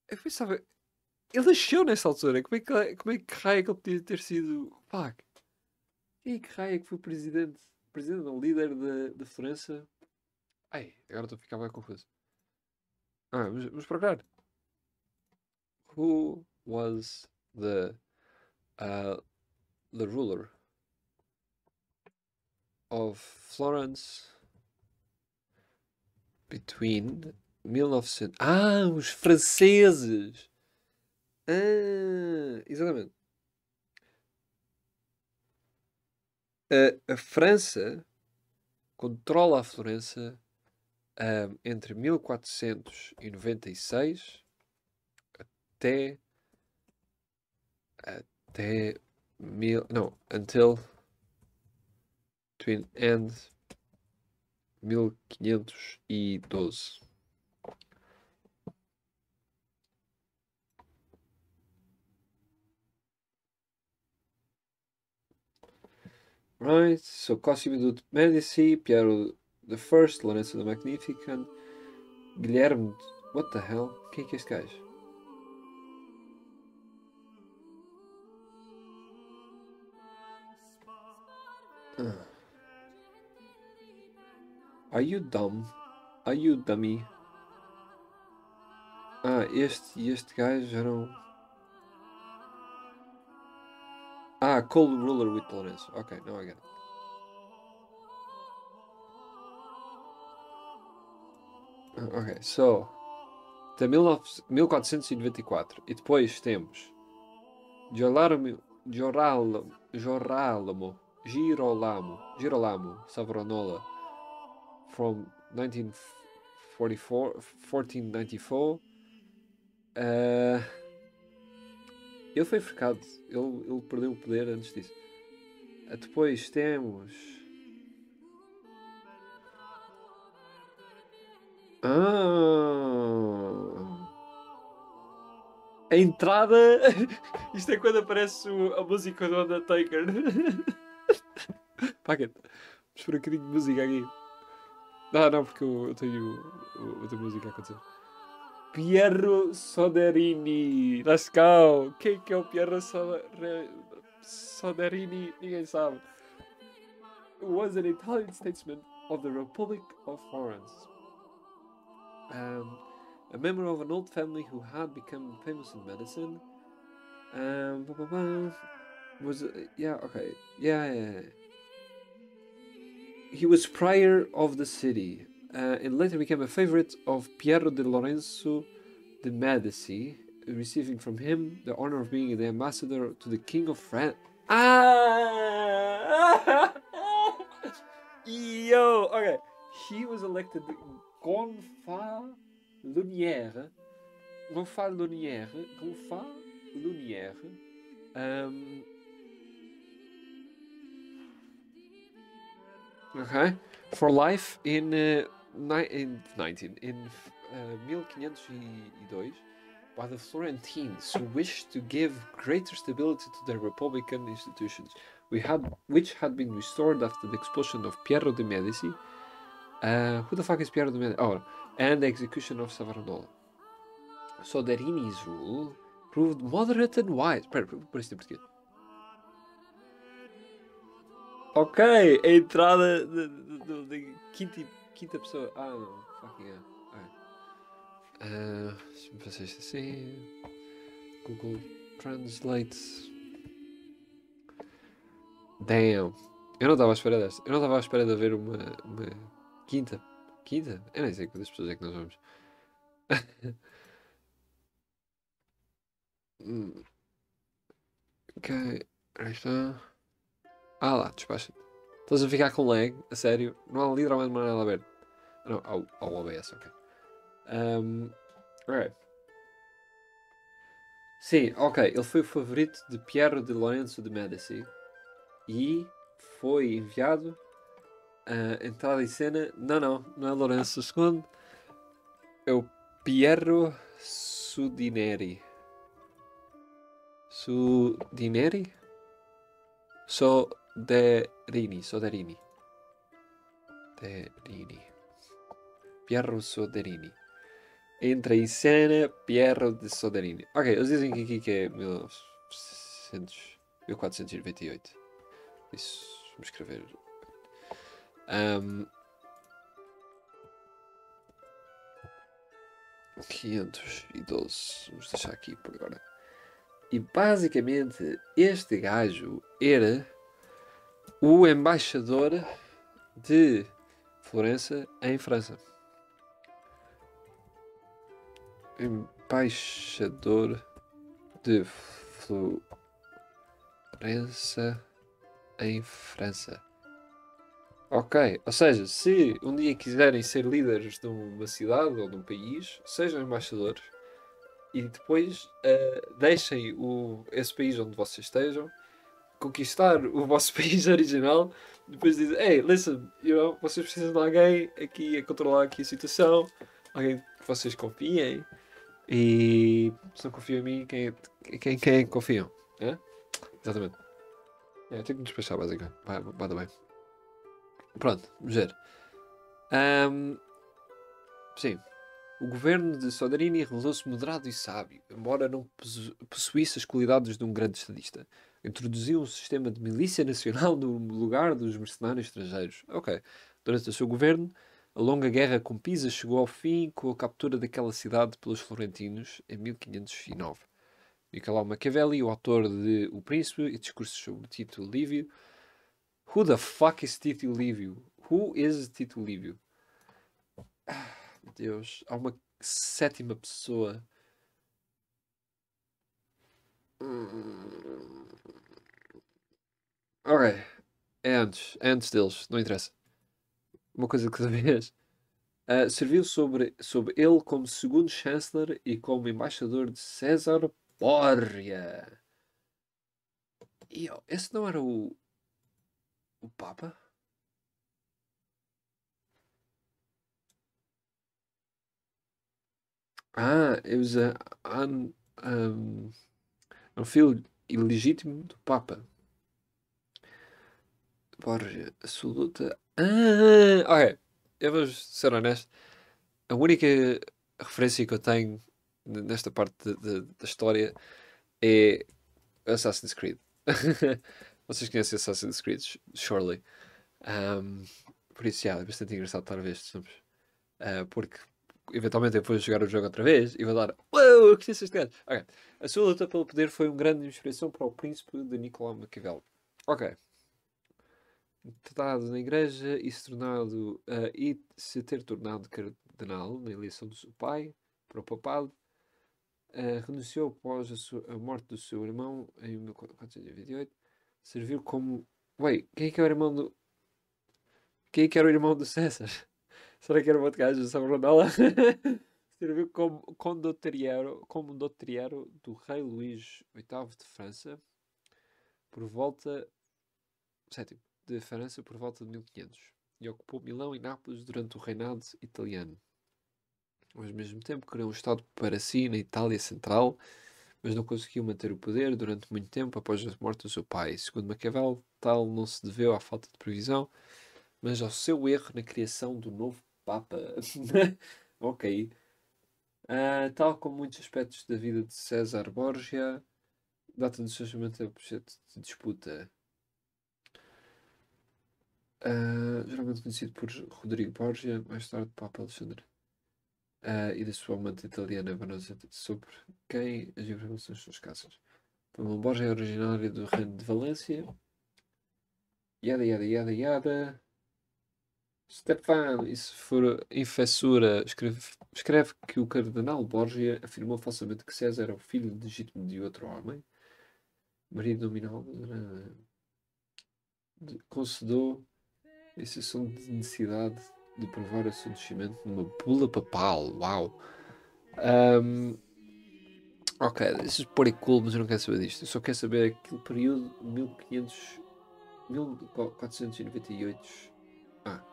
Eu pensava. Ele nasceu nessa altura. Como é que raio é que ele podia ter sido. Fuck. Quem é que raio é que foi presidente? Presidente ou líder de Florença? Ai, agora estou a ficar bem confuso. Vamos procurar. Who was uh, the ruler of Florence between 1900... os franceses! Exatamente. A França controla a Florença entre 1496 até until between end 1512. Right, so Cosimo de Medici, Piero the First, Lorenzo the Magnificent, Guilherme. What the hell? Quem é que é este gajo? Are you dumb? Are you dummy? Este gajo eram. Co-ruler with Lorenzo. Okay, now I get it. Ok, so. Até 1494. E depois temos. Girolamo Savonarola from 1494. Ele foi enforcado. Ele perdeu o poder antes disso. Depois temos. A entrada. Isto é quando aparece a música do Undertaker. Packet. Vamos por um bocadinho de música aqui. Não, porque eu tenho outra música a acontecer. Piero Soderini. Let's go. Quem que é o Piero Soderini? Ninguém sabe. Was an Italian statesman of the Republic of Florence. A member of an old family who had become famous in medicine. Was okay. Yeah. He was prior of the city. and later became a favorite of Piero de Lorenzo de Medici, receiving from him the honor of being the ambassador to the King of France. Ah! Yo! Okay. He was elected Gonfaloniere. Okay. For life in 1502 by the Florentines, who wished to give greater stability to their republican institutions, which had been restored after the expulsion of Piero de' Medici. Who the fuck is Piero de' Medici? Oh, and the execution of Savonarola. Soderini's rule proved moderate and wise. Espera, por isso em português. Ok, a entrada da quinta pessoa. Ah, não. Fucking hell. Deixa-me fazer isto assim. Google Translate. Damn. Eu não estava à espera desta. Eu não estava à espera de haver uma quinta. Quinta? Eu nem sei quantas pessoas é que nós vamos. Ok. Aí está. Ah lá, despacha. Estás a ficar com lag, a sério. Não há literalmente uma nada aberta. Não, ao OBS, ok. Alright. Sim, ok. Ele foi o favorito de Piero de Lorenzo de Medici e foi enviado a entrada em cena. Não é Lorenzo II. É o Piero Sudineri. Soderini. Piero Soderini. Entra em cena Piero de Soderini. Ok, eles dizem que aqui que é 1498. Isso, vamos escrever. 512. Vamos deixar aqui por agora. E basicamente este gajo era o embaixador de Florença em França. Embaixador de Florença em França. Ok, ou seja, se um dia quiserem ser líderes de uma cidade ou de um país, sejam embaixadores e depois deixem esse país onde vocês estejam conquistar o vosso país original. Depois dizem, hey, listen, vocês precisam de alguém aqui a controlar aqui a situação, alguém que vocês confiem. E se não confiam em mim, quem confiam? É? Exatamente. Tenho que me despachar, basicamente. Bada bem. Pronto, vamos ver. Sim. O governo de Soderini revelou-se moderado e sábio, embora não possuísse as qualidades de um grande estadista. Introduziu um sistema de milícia nacional no lugar dos mercenários estrangeiros. Ok. Durante o seu governo, a longa guerra com Pisa chegou ao fim com a captura daquela cidade pelos florentinos em 1509. Nicolau Machiavelli, o autor de O Príncipe e discursos sobre Tito Livio. Who the fuck is Tito Livio? Who is Tito Livio? Deus, há uma sétima pessoa. Ok. É antes deles, não interessa. Uma coisa de cada vez. Serviu sob ele como segundo chanceler e como embaixador de César Borgia. E esse não era o Papa? It was um filho ilegítimo do Papa. Borgia, absoluta. Ok. Eu vou ser honesto. A única referência que eu tenho nesta parte da história é Assassin's Creed. Vocês conhecem Assassin's Creed, surely. Por isso, é bastante engraçado estar a ver estes nomes. Porque eventualmente eu vou jogar o jogo outra vez e vou dar uau, eu conheço este gajo. Ok. A sua luta pelo poder foi uma grande inspiração para o príncipe de Nicolau Maquiavel. Ok. tratado na igreja e se ter tornado cardenal na eleição do seu pai para o papado, renunciou após a morte do seu irmão em 1428. Serviu como. Ué, quem é que é o irmão do. Quem é que era o irmão do César? Será que era o outro gajo, São Ronaldo? Serviu como doutriero do rei Luís VIII de França por volta. Sétimo, de França por volta de 1500 e ocupou Milão e Nápoles durante o reinado italiano. Ao mesmo tempo criou um estado para si na Itália Central, mas não conseguiu manter o poder durante muito tempo após a morte do seu pai. Segundo Maquiavel, tal não se deveu à falta de previsão, mas ao seu erro na criação do novo Papa. Ok. Tal como muitos aspectos da vida de César Borgia, data do seu nascimento é objeto de disputa. Geralmente conhecido por Rodrigo Borgia, mais tarde Papa Alexandre, e da sua amante italiana Vanosa, sobre quem as informações são escassas. Pamela Borgia é originária do reino de Valência. Yada, yada, yada, yada. Stefano, e se for em fessura, escreve que o cardenal Borgia afirmou falsamente que César era o filho legítimo de outro homem, marido nominal, concedeu a exceção de necessidade de provar o seu nascimento numa bula papal. Uau! Ok, esses pôr mas eu não quero saber disto. Eu só quero saber aquele período 1500, 1498. Ah.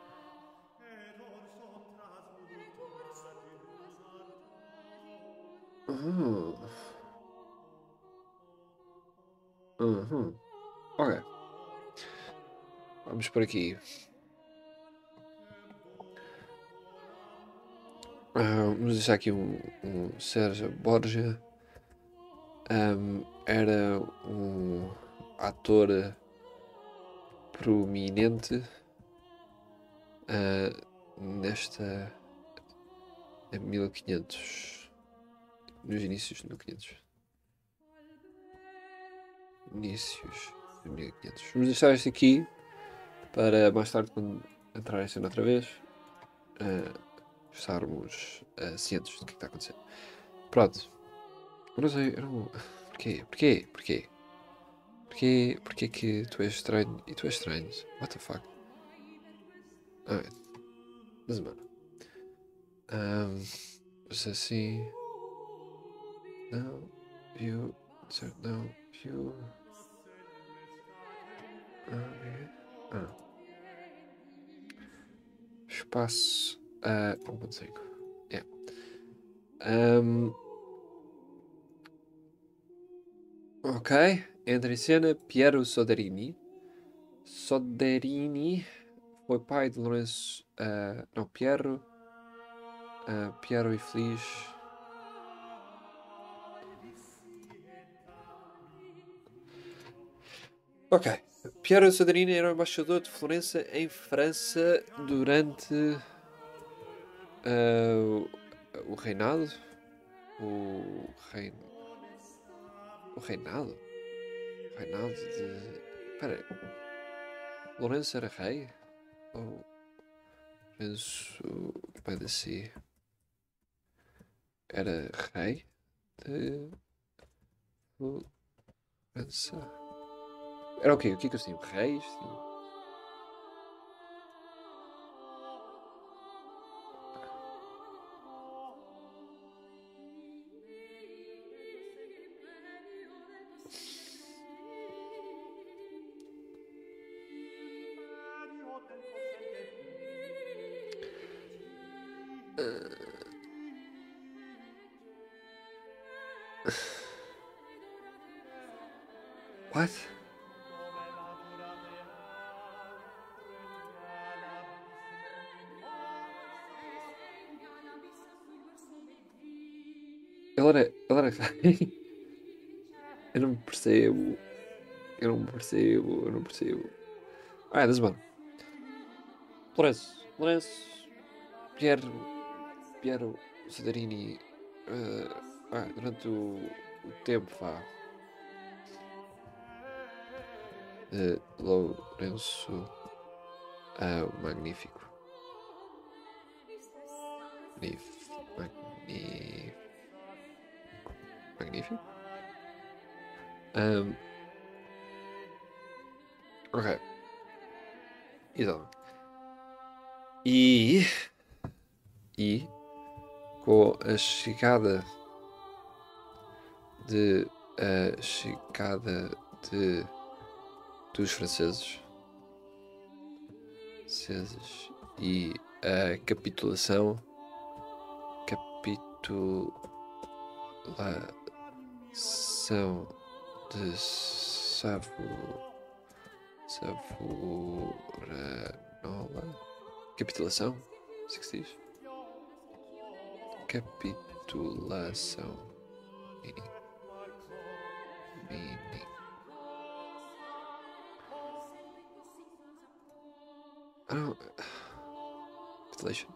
Uhum. Uhum. Ok. Vamos por aqui. Vamos deixar aqui um Sérgio Borja. Era um ator prominente nesta em 1500, nos inícios de 1500. Inícios de 1500. Vamos deixar isto aqui para mais tarde, quando entrar em cena outra vez, estarmos cientes do que está acontecendo. Pronto. Eu não sei, eu não... Porquê? Porquê? Porquê? Porquê que tu és estranho e tu és estranho? What the fuck? Alright. Mas, mano. Mas assim... Não. View. Não. View. Ah. Espaço. 1.5. Yeah. Ok. Entra em cena Piero Soderini. Soderini foi pai de Lourenço. Não, Piero. Piero e Feliz. Ok. Piero Soderini era o embaixador de Florença em França durante o reinado. O reino. O reinado? O reinado de. Espera aí. Lourenço era rei? Ou. Lourenço. Medici. Era rei de. França. Era o quê? O que é que eu tinha? Reis? What? Ele era rei? Eu não percebo. Eu não percebo. Eu não percebo. Das mano. Lourenço. Piero Soderini. Durante o tempo, vá. De Lourenço. O Magnífico. Magnífico. Ok. Exato. E com a chegada dos franceses e a capitulação de Savonarola. Capitulação? Assim que se diz? Capitulação. Meaning. Capitulation.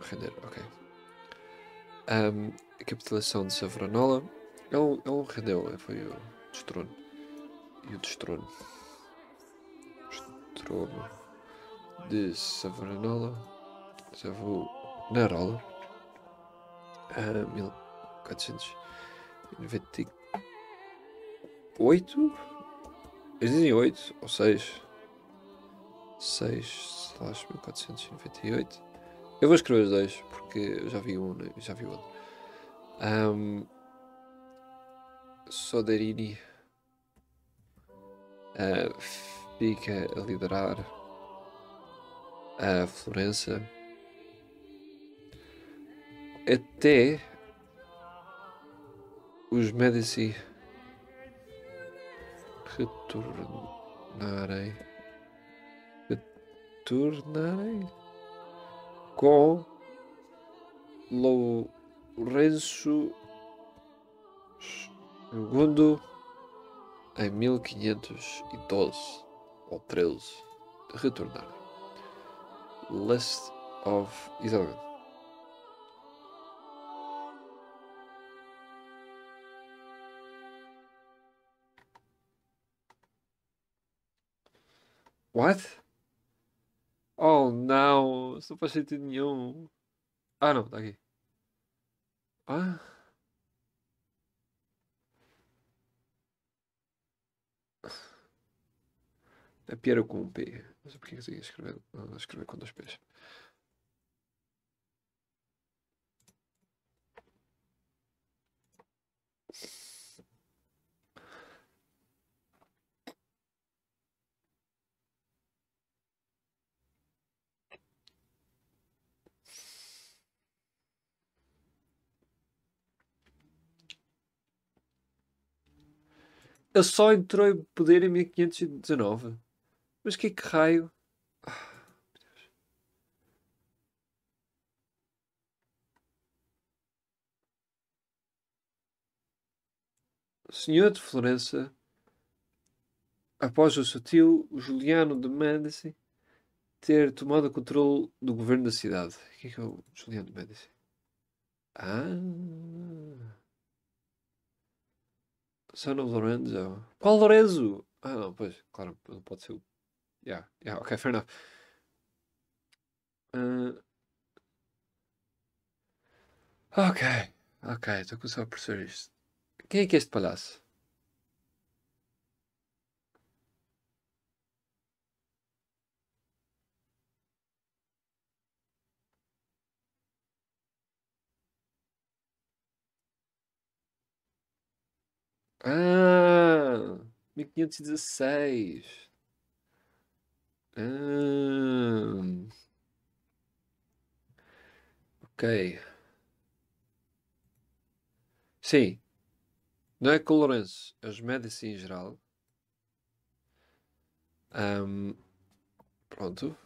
Render, ok. A capitulação de Savonarola. Ele rendeu, foi o destrono. E o destrono. Destrono de Savonarola. 1498. Eles dizem 8 ou 6. 6/1498. Eu vou escrever os dois porque eu já vi um e já vi o outro. Soderini fica a liderar a Florença até os Médici retornarem com Lourenço II em 1512 ou 13 retornar. List of Isabel. What? Oh não, isso não faz sentido nenhum. Ah não, está aqui. Ah? A Piera com um P. Não sei porque que eu ia escrever com 2 P's. Ele só entrou em poder em 1519. Mas que raio? Senhor de Florença, após o seu tio Juliano de Médici ter tomado o controle do governo da cidade. O que é o Juliano de Médici? Ah, Son of Lorenzo. Qual Lorenzo? Ah, não, pois, claro, não pode ser o. Yeah, yeah, ok, fair enough. Ah, ok, ok, estou a começar a perceber isto. Quem é que é este palhaço? Ah, 1516. Ah, ok. Sim, não é com o Lourenço, é os Médici em geral. Ahm, pronto.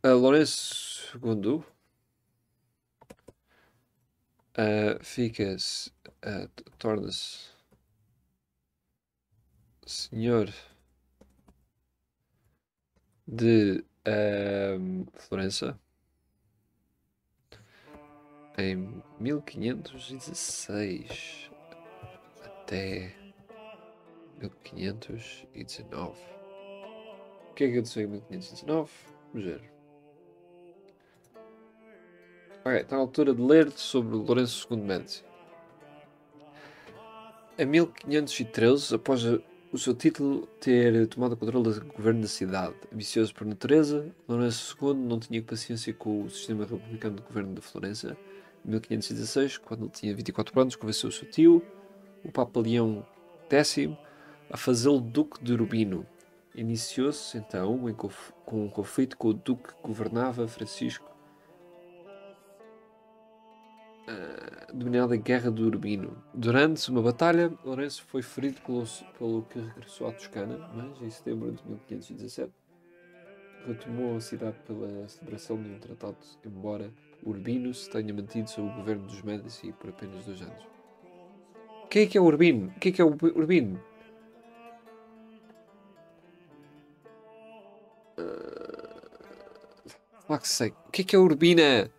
Lourenço II fica-se, torna-se senhor de Florença em 1516 até 1519. O que é que aconteceu em 1519? Vamos ver. Ok, está na altura de ler sobre Lourenço II Médici. Em 1513, após o seu título ter tomado o controle do governo da cidade, ambicioso por natureza, Lourenço II não tinha paciência com o sistema republicano de governo de Florença. Em 1516, quando ele tinha 24 anos, convenceu o seu tio, o Papa Leão X, a fazê-lo Duque de Urbino. Iniciou-se então com um conflito com o Duque que governava, Francisco, denominada Guerra do Urbino. Durante uma batalha, Lourenço foi ferido pelo que regressou à Toscana, mas em setembro de 1517 retomou a cidade pela celebração de um tratado, embora Urbino se tenha mantido sob o governo dos Médici por apenas 2 anos. Quem é o Urbino? Quem é o Urbino? Claro que sei. O que é a Urbina?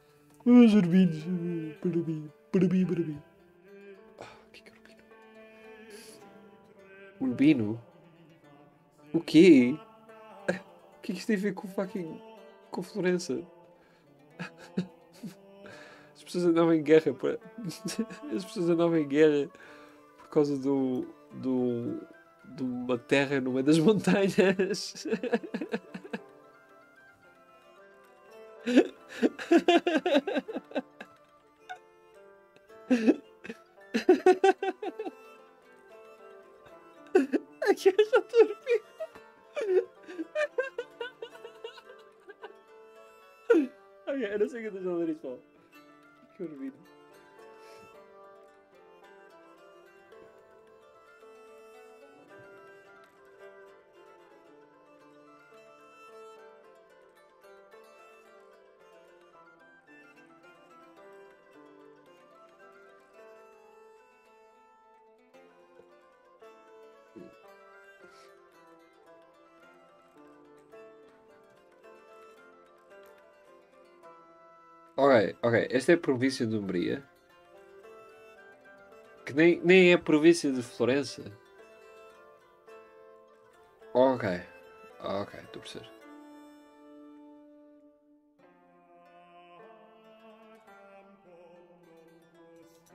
Os Urbinos. Para mim. O que é Urbino? Urbino? O quê? O que é que isto tem a ver com Florença? As pessoas andavam em guerra As pessoas andavam em guerra por causa de uma terra no meio das montanhas. A guerra do Urbino. Ok, eu não sei o que eu estou a ler isto. Que Urbino. Ok. Esta é a província de Umbria. Que nem é a província de Florença. Ok, estou a perceber.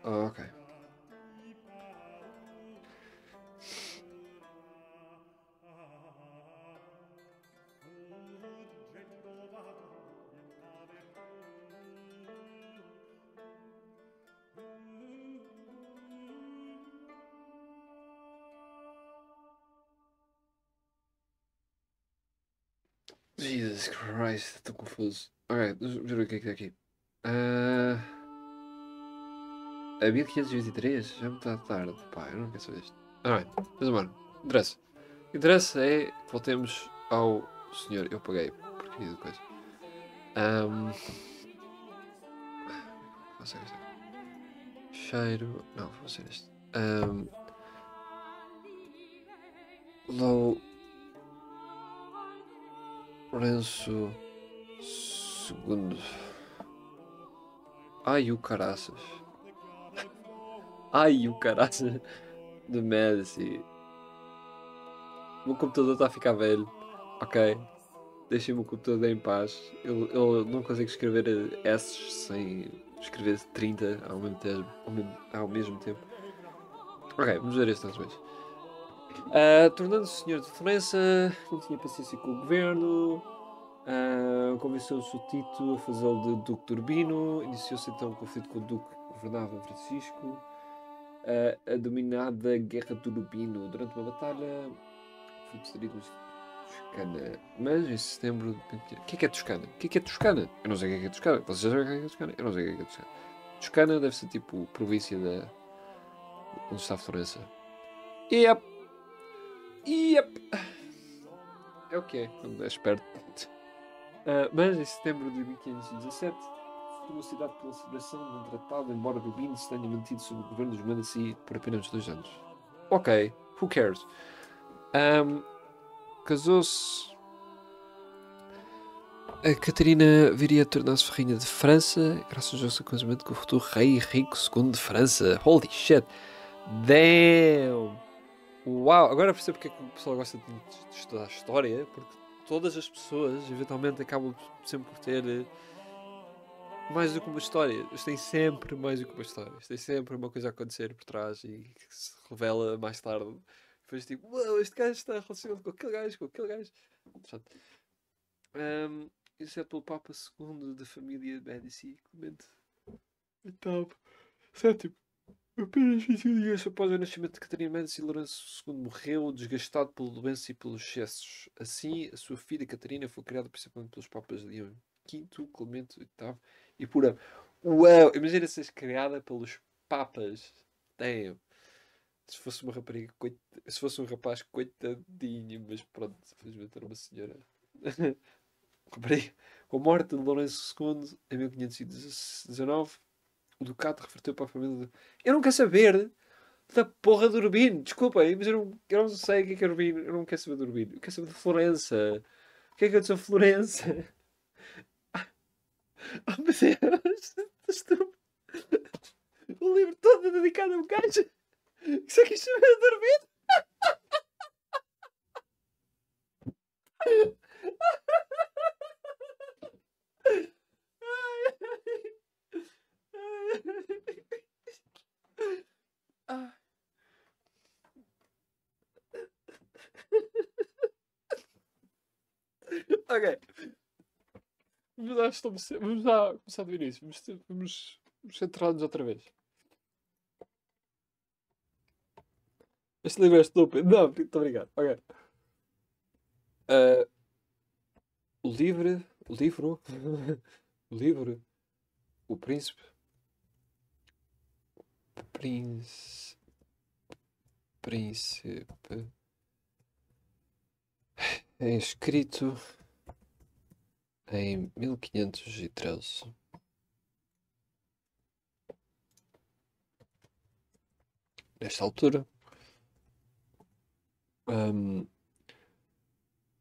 Ok. Jesus Christ, estou confuso. Ok, deixa eu ver o que é que está aqui. A 1523? Já me está tarde. Pá, eu não quero saber isto. Alright, mas mano, interessa. O que interessa é que voltemos ao senhor. Eu paguei porcaria de coisa. Vou ser este. Cheiro. Não, vou ser este. Lourenço II. Ai, o caraças. Ai, o caraças de Médici. O meu computador está a ficar velho. Ok. Deixem-me o computador em paz. Eu não consigo escrever S sem escrever 30 ao mesmo tempo. Ok, vamos ver este outra vez. Tornando-se senhor de Florença, não tinha paciência com o governo. Convenceu o seu Tito a fazê-lo de Duque de Urbino. Iniciou-se então um conflito com o Duque que governava Francisco. A dominada Guerra do Urbino. Durante uma batalha foi decidido Toscana. Mas em setembro. O que é Toscana? O que é Toscana? Eu não sei o que é Toscana. Vocês já sabem o que é Toscana? Eu não sei o que é Toscana. Toscana deve ser tipo província da. Onde está a Florença. Yep! É o que é, quando é esperto. Mas em setembro de 1517 foi uma cidade pela celebração de um tratado, embora Rubino se tenha mantido sob o governo dos Medici por apenas 2 anos. Ok, who cares? Casou-se. A Catarina viria a tornar-se rainha de França, graças ao seu casamento com o futuro rei Henrique II de França. Holy shit! Damn! Uau, agora percebo porque é que o pessoal gosta de estudar história, porque todas as pessoas eventualmente acabam sempre por ter mais do que uma história. Eles têm sempre mais do que uma história. Eles têm sempre uma coisa a acontecer por trás e que se revela mais tarde. Depois tipo, uau, este gajo está relacionado com aquele gajo, com aquele gajo. Portanto, um, isso é pelo Papa II da família Medici. Clemente oitavo. Sétimo. Apenas 21 dias após o nascimento de Catarina Médici, Lourenço II morreu, desgastado pela doença e pelos excessos. Assim, a sua filha Catarina foi criada principalmente pelos papas Leão V, Clemente VIII e por a... Uau! Imagina seres criada pelos papas. Damn. Se fosse uma rapariga, se fosse um rapaz, coitadinho, mas pronto, felizmente era uma senhora. Rapariga. Com a morte de Lourenço II em 1519, o ducado reverteu para a família. Eu não quero saber da porra do Urbino. Desculpem, mas eu não sei o que é Urbino. Eu não quero saber do Urbino. Eu quero saber de Florença. O que é que eu sou Florença? Oh meu Deus! Estou... O livro todo é dedicado a um gajo que só quis saber de Urbino. Ah, ok. Vamos lá começar do início. Vamos centrar-nos outra vez. Este livro é estúpido. Não, muito obrigado. Ok. Ah, o livro. O livro. O livro. O príncipe. Príncipe. Príncipe. É escrito em 1513. Nesta altura. ahm,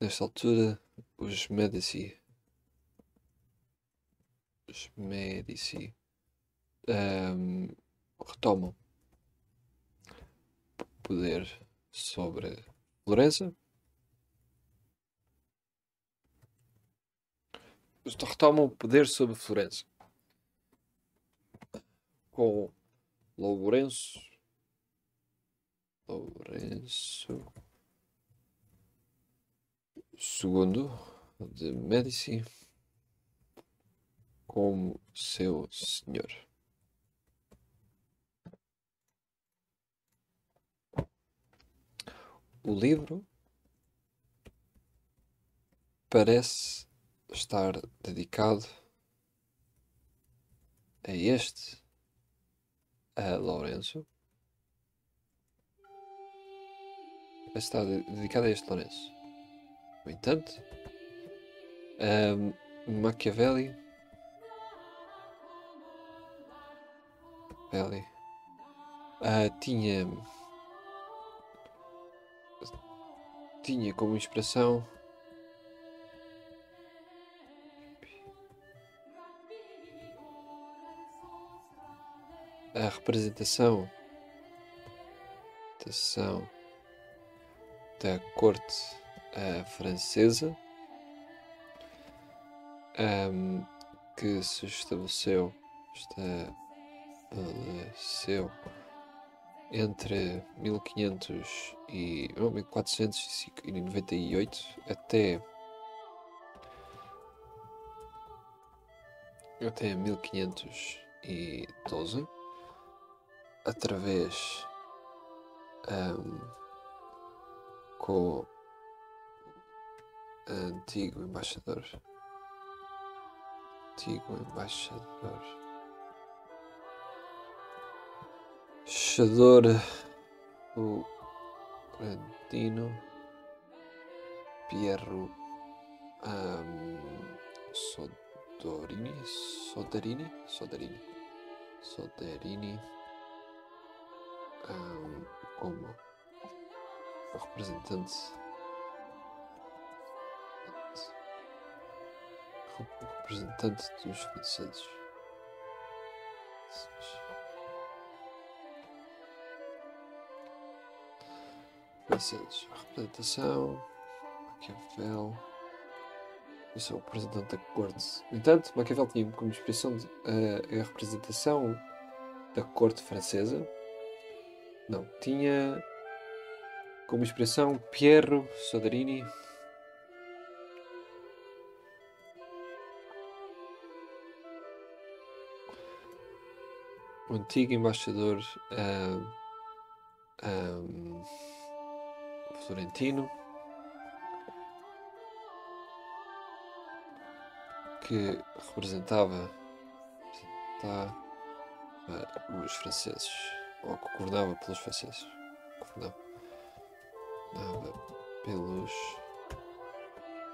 Nesta altura, os Medici. Os Medici. ahm, Retomam poder sobre Florença. Retomam o poder sobre Florença. Com Lourenço. Lourenço II de Medici como seu senhor. O livro parece estar dedicado a Lourenço. Está dedicado a este Lourenço. No entanto, Machiavelli tinha como inspiração a representação da corte francesa, que se estabeleceu entre 1498 até 1512, através com antigo embaixador o Florentino Piero Soderini como representante dos franceses. franceses. Representação. Maquiavel. Eu sou o representante da corte. No entanto, Maquiavel tinha como inspiração a representação da corte francesa. Não, tinha como inspiração Piero Soderini. O antigo embaixador florentino, que representava os franceses, ou que governava pelos franceses. Governava pelos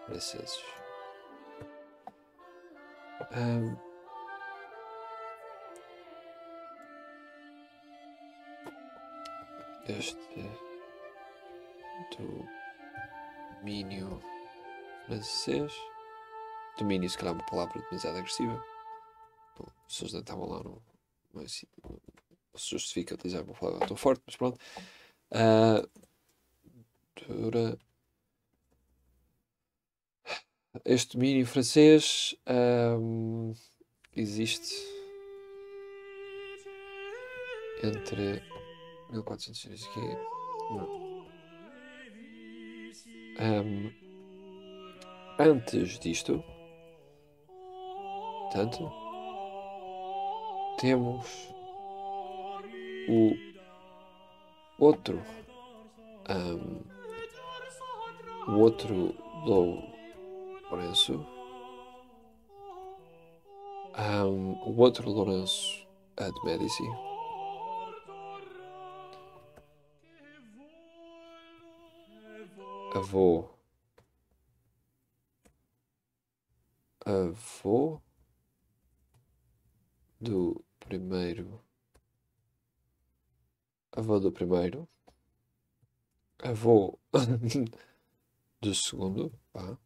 franceses. Este domínio francês. Domínio, se calhar, é uma palavra demasiado agressiva. Bom, as pessoas não estavam lá, não se justifica utilizar uma palavra tão forte, mas pronto. Este domínio francês existe entre 1400 e quê? Antes disto, portanto, temos o outro Lourenço, o outro Lourenço de Médici, avô do primeiro, avô do segundo, pá.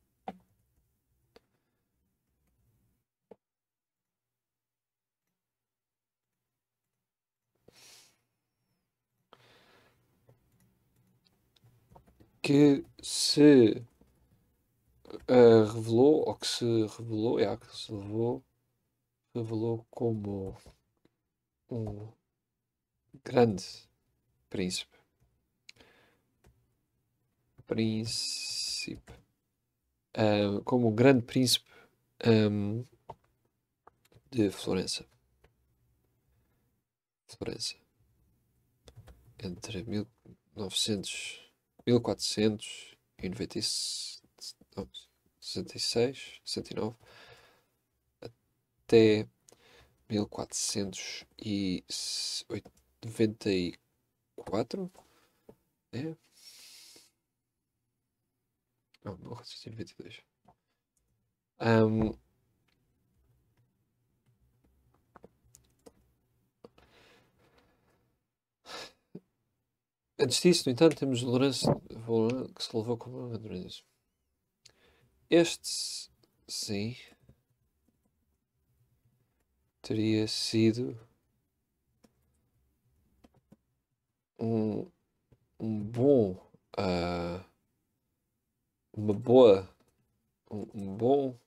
Que se revelou, ou que se revelou, revelou como um grande príncipe. Como um grande príncipe de Florença. Entre 1466, 69 até 1494. É? Não, 1492. Antes disso, no entanto, temos Lourenço que se levou como Lourenço. Este, sim, teria sido um bom, uma boa, um bom,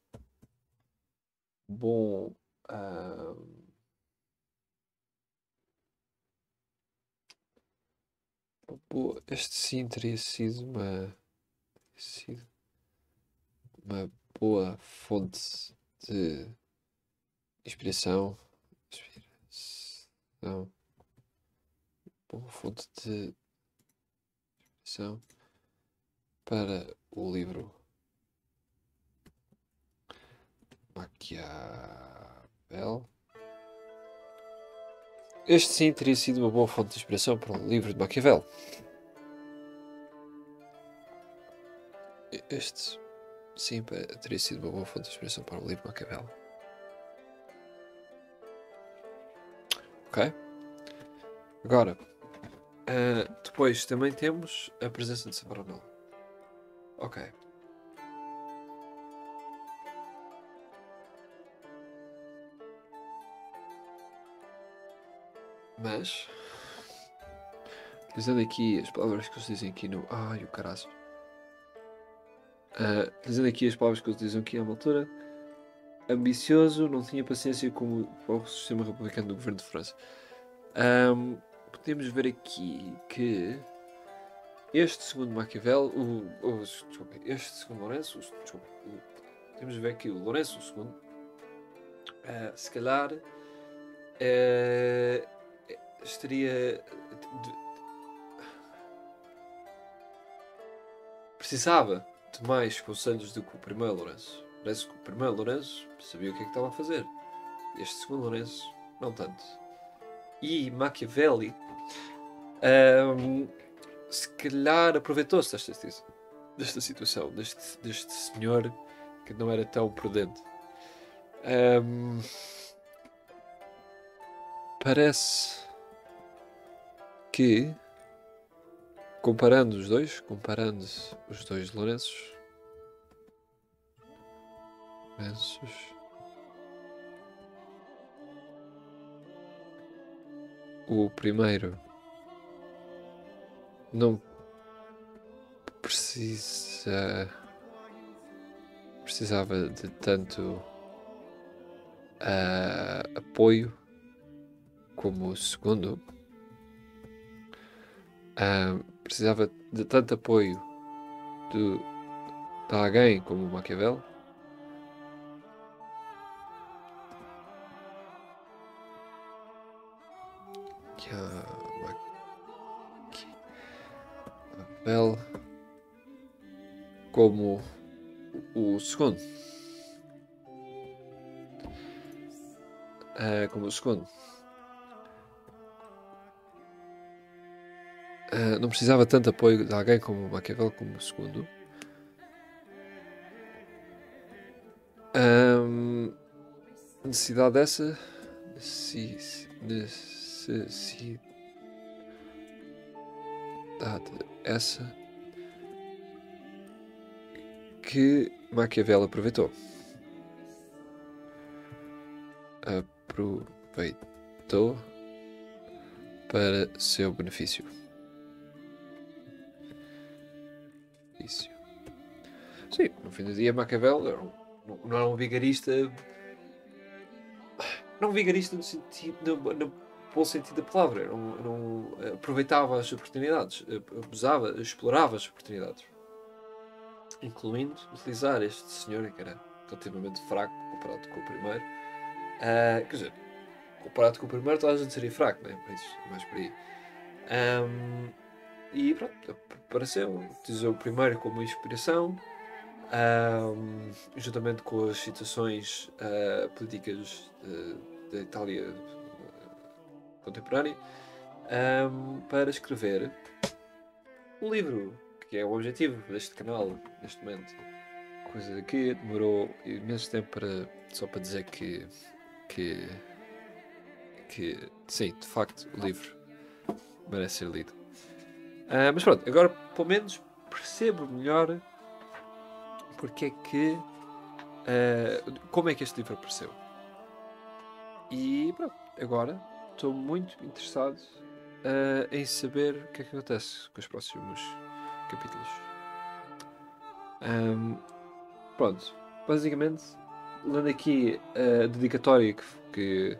este sim teria sido uma boa fonte de inspiração. Boa fonte de inspiração para o livro Maquiavel. Este sim teria sido uma boa fonte de inspiração para o livro de Maquiavel. Este sim teria sido uma boa fonte de inspiração para o livro de Maquiavel. Ok? Agora, depois também temos a presença de Savonarola. Ok. Mas Dizendo aqui as palavras que eles dizem aqui no. Ai, o caralho. Dizendo aqui as palavras que eles dizem aqui à altura. Ambicioso, não tinha paciência com o sistema republicano do governo de França. Podemos ver aqui que este segundo Maquiavel, desculpa, este segundo Lourenço, desculpa, temos de ver que o Lourenço II, se calhar, estaria. Precisava de mais conselhos do que o primeiro Lourenço. Parece que o primeiro Lourenço sabia o que é que estava a fazer. Este segundo Lourenço, não tanto. E Machiavelli, se calhar aproveitou-se desta situação, deste senhor que não era tão prudente. Parece que, comparando os dois Lourenços, o primeiro não precisava de tanto apoio como o segundo. Precisava de tanto apoio de alguém como o Maquiavel. Maquiavel como o segundo. Não precisava tanto apoio de alguém como o Maquiavel como o segundo. Necessidade dessa. Necessidade essa que Maquiavel aproveitou. Aproveitou para seu benefício. Sim, no fim do dia Maquiavel não era um vigarista. Não um vigarista no sentido, no bom sentido da palavra. Não aproveitava as oportunidades, abusava, explorava as oportunidades. Incluindo utilizar este senhor que era relativamente fraco comparado com o primeiro. Quer dizer, comparado com o primeiro toda a gente seria fraco, não é? Por isso, mais por aí. E pronto, apareceu. Utilizou o primeiro como inspiração. Juntamente com as situações políticas da Itália contemporânea, para escrever um livro, que é o objetivo deste canal neste momento. Coisa que demorou imenso tempo só para dizer que sim, de facto, o livro merece ser lido. Mas pronto, agora pelo menos percebo melhor porque é que como é que este livro apareceu. E pronto, agora estou muito interessado em saber o que é que acontece com os próximos capítulos. Pronto, basicamente, lendo aqui a dedicatória que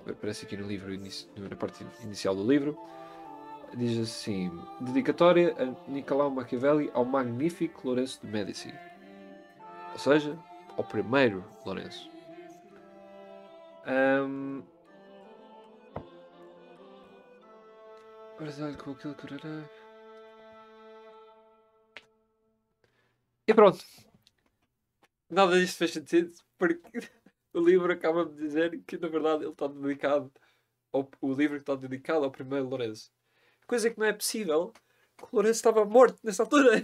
aparece aqui no livro, na parte inicial do livro, diz assim: dedicatória a Nicolau Machiavelli ao magnífico Lourenço de Médici. Ou seja, ao primeiro Lourenço. Com aquilo que era. E pronto. Nada disto fez sentido, porque o livro acaba de dizer que, na verdade, ele está dedicado o livro está dedicado ao primeiro Lourenço. Coisa que não é possível. O Lourenço estava morto nessa altura.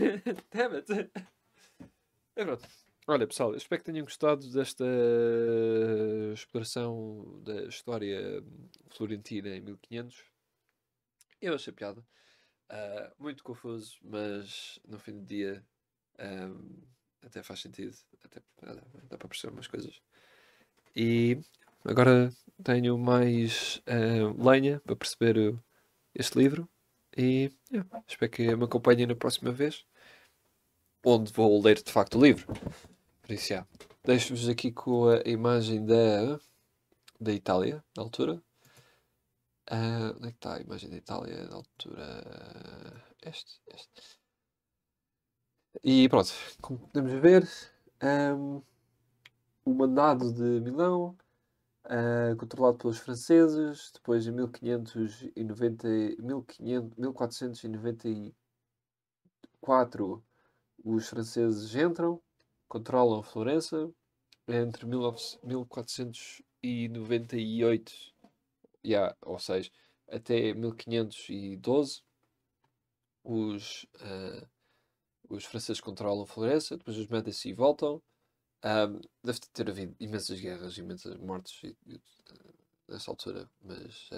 Damn it. É pronto. Olha, pessoal, eu espero que tenham gostado desta exploração da história florentina em 1500. Eu achei piada. Muito confuso, mas no fim do dia até faz sentido. Até dá para perceber umas coisas. E agora tenho mais lenha para perceber este livro. E espero que me acompanhem na próxima vez, onde vou ler de facto o livro. Por isso, deixo-vos aqui com a imagem da Itália, na altura. Onde é que está a imagem da Itália, na altura? Este. E pronto, como podemos ver, o mandado de Milão, controlado pelos franceses, depois em 1590, 1494 os franceses entram, controlam Florença, entre 1498, ou seja, até 1512, os franceses controlam Florença, depois os Médici voltam. Deve ter havido imensas guerras, imensas mortes nessa altura, mas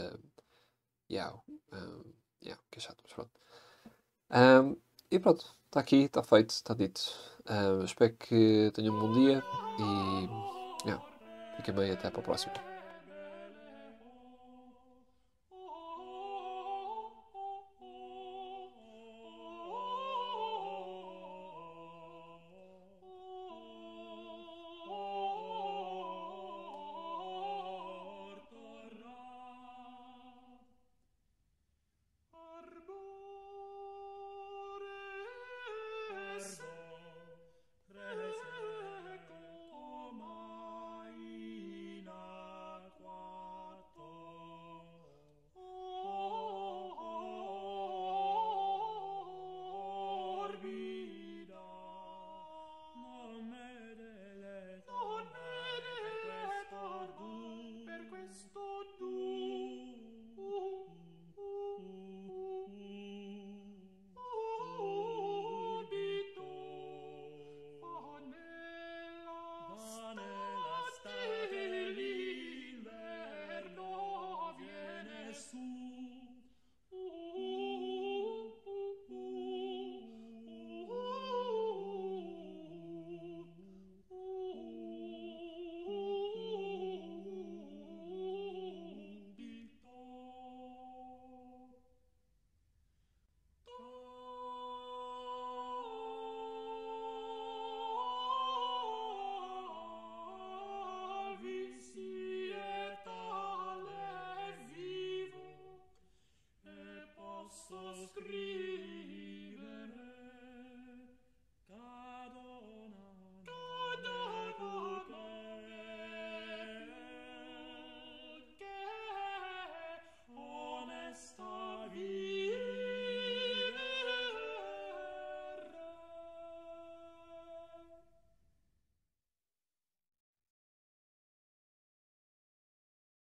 que é chato, mas pronto. E pronto, está aqui, está feito, está dito. Espero que tenham um bom dia e fiquem bem, até para a próxima.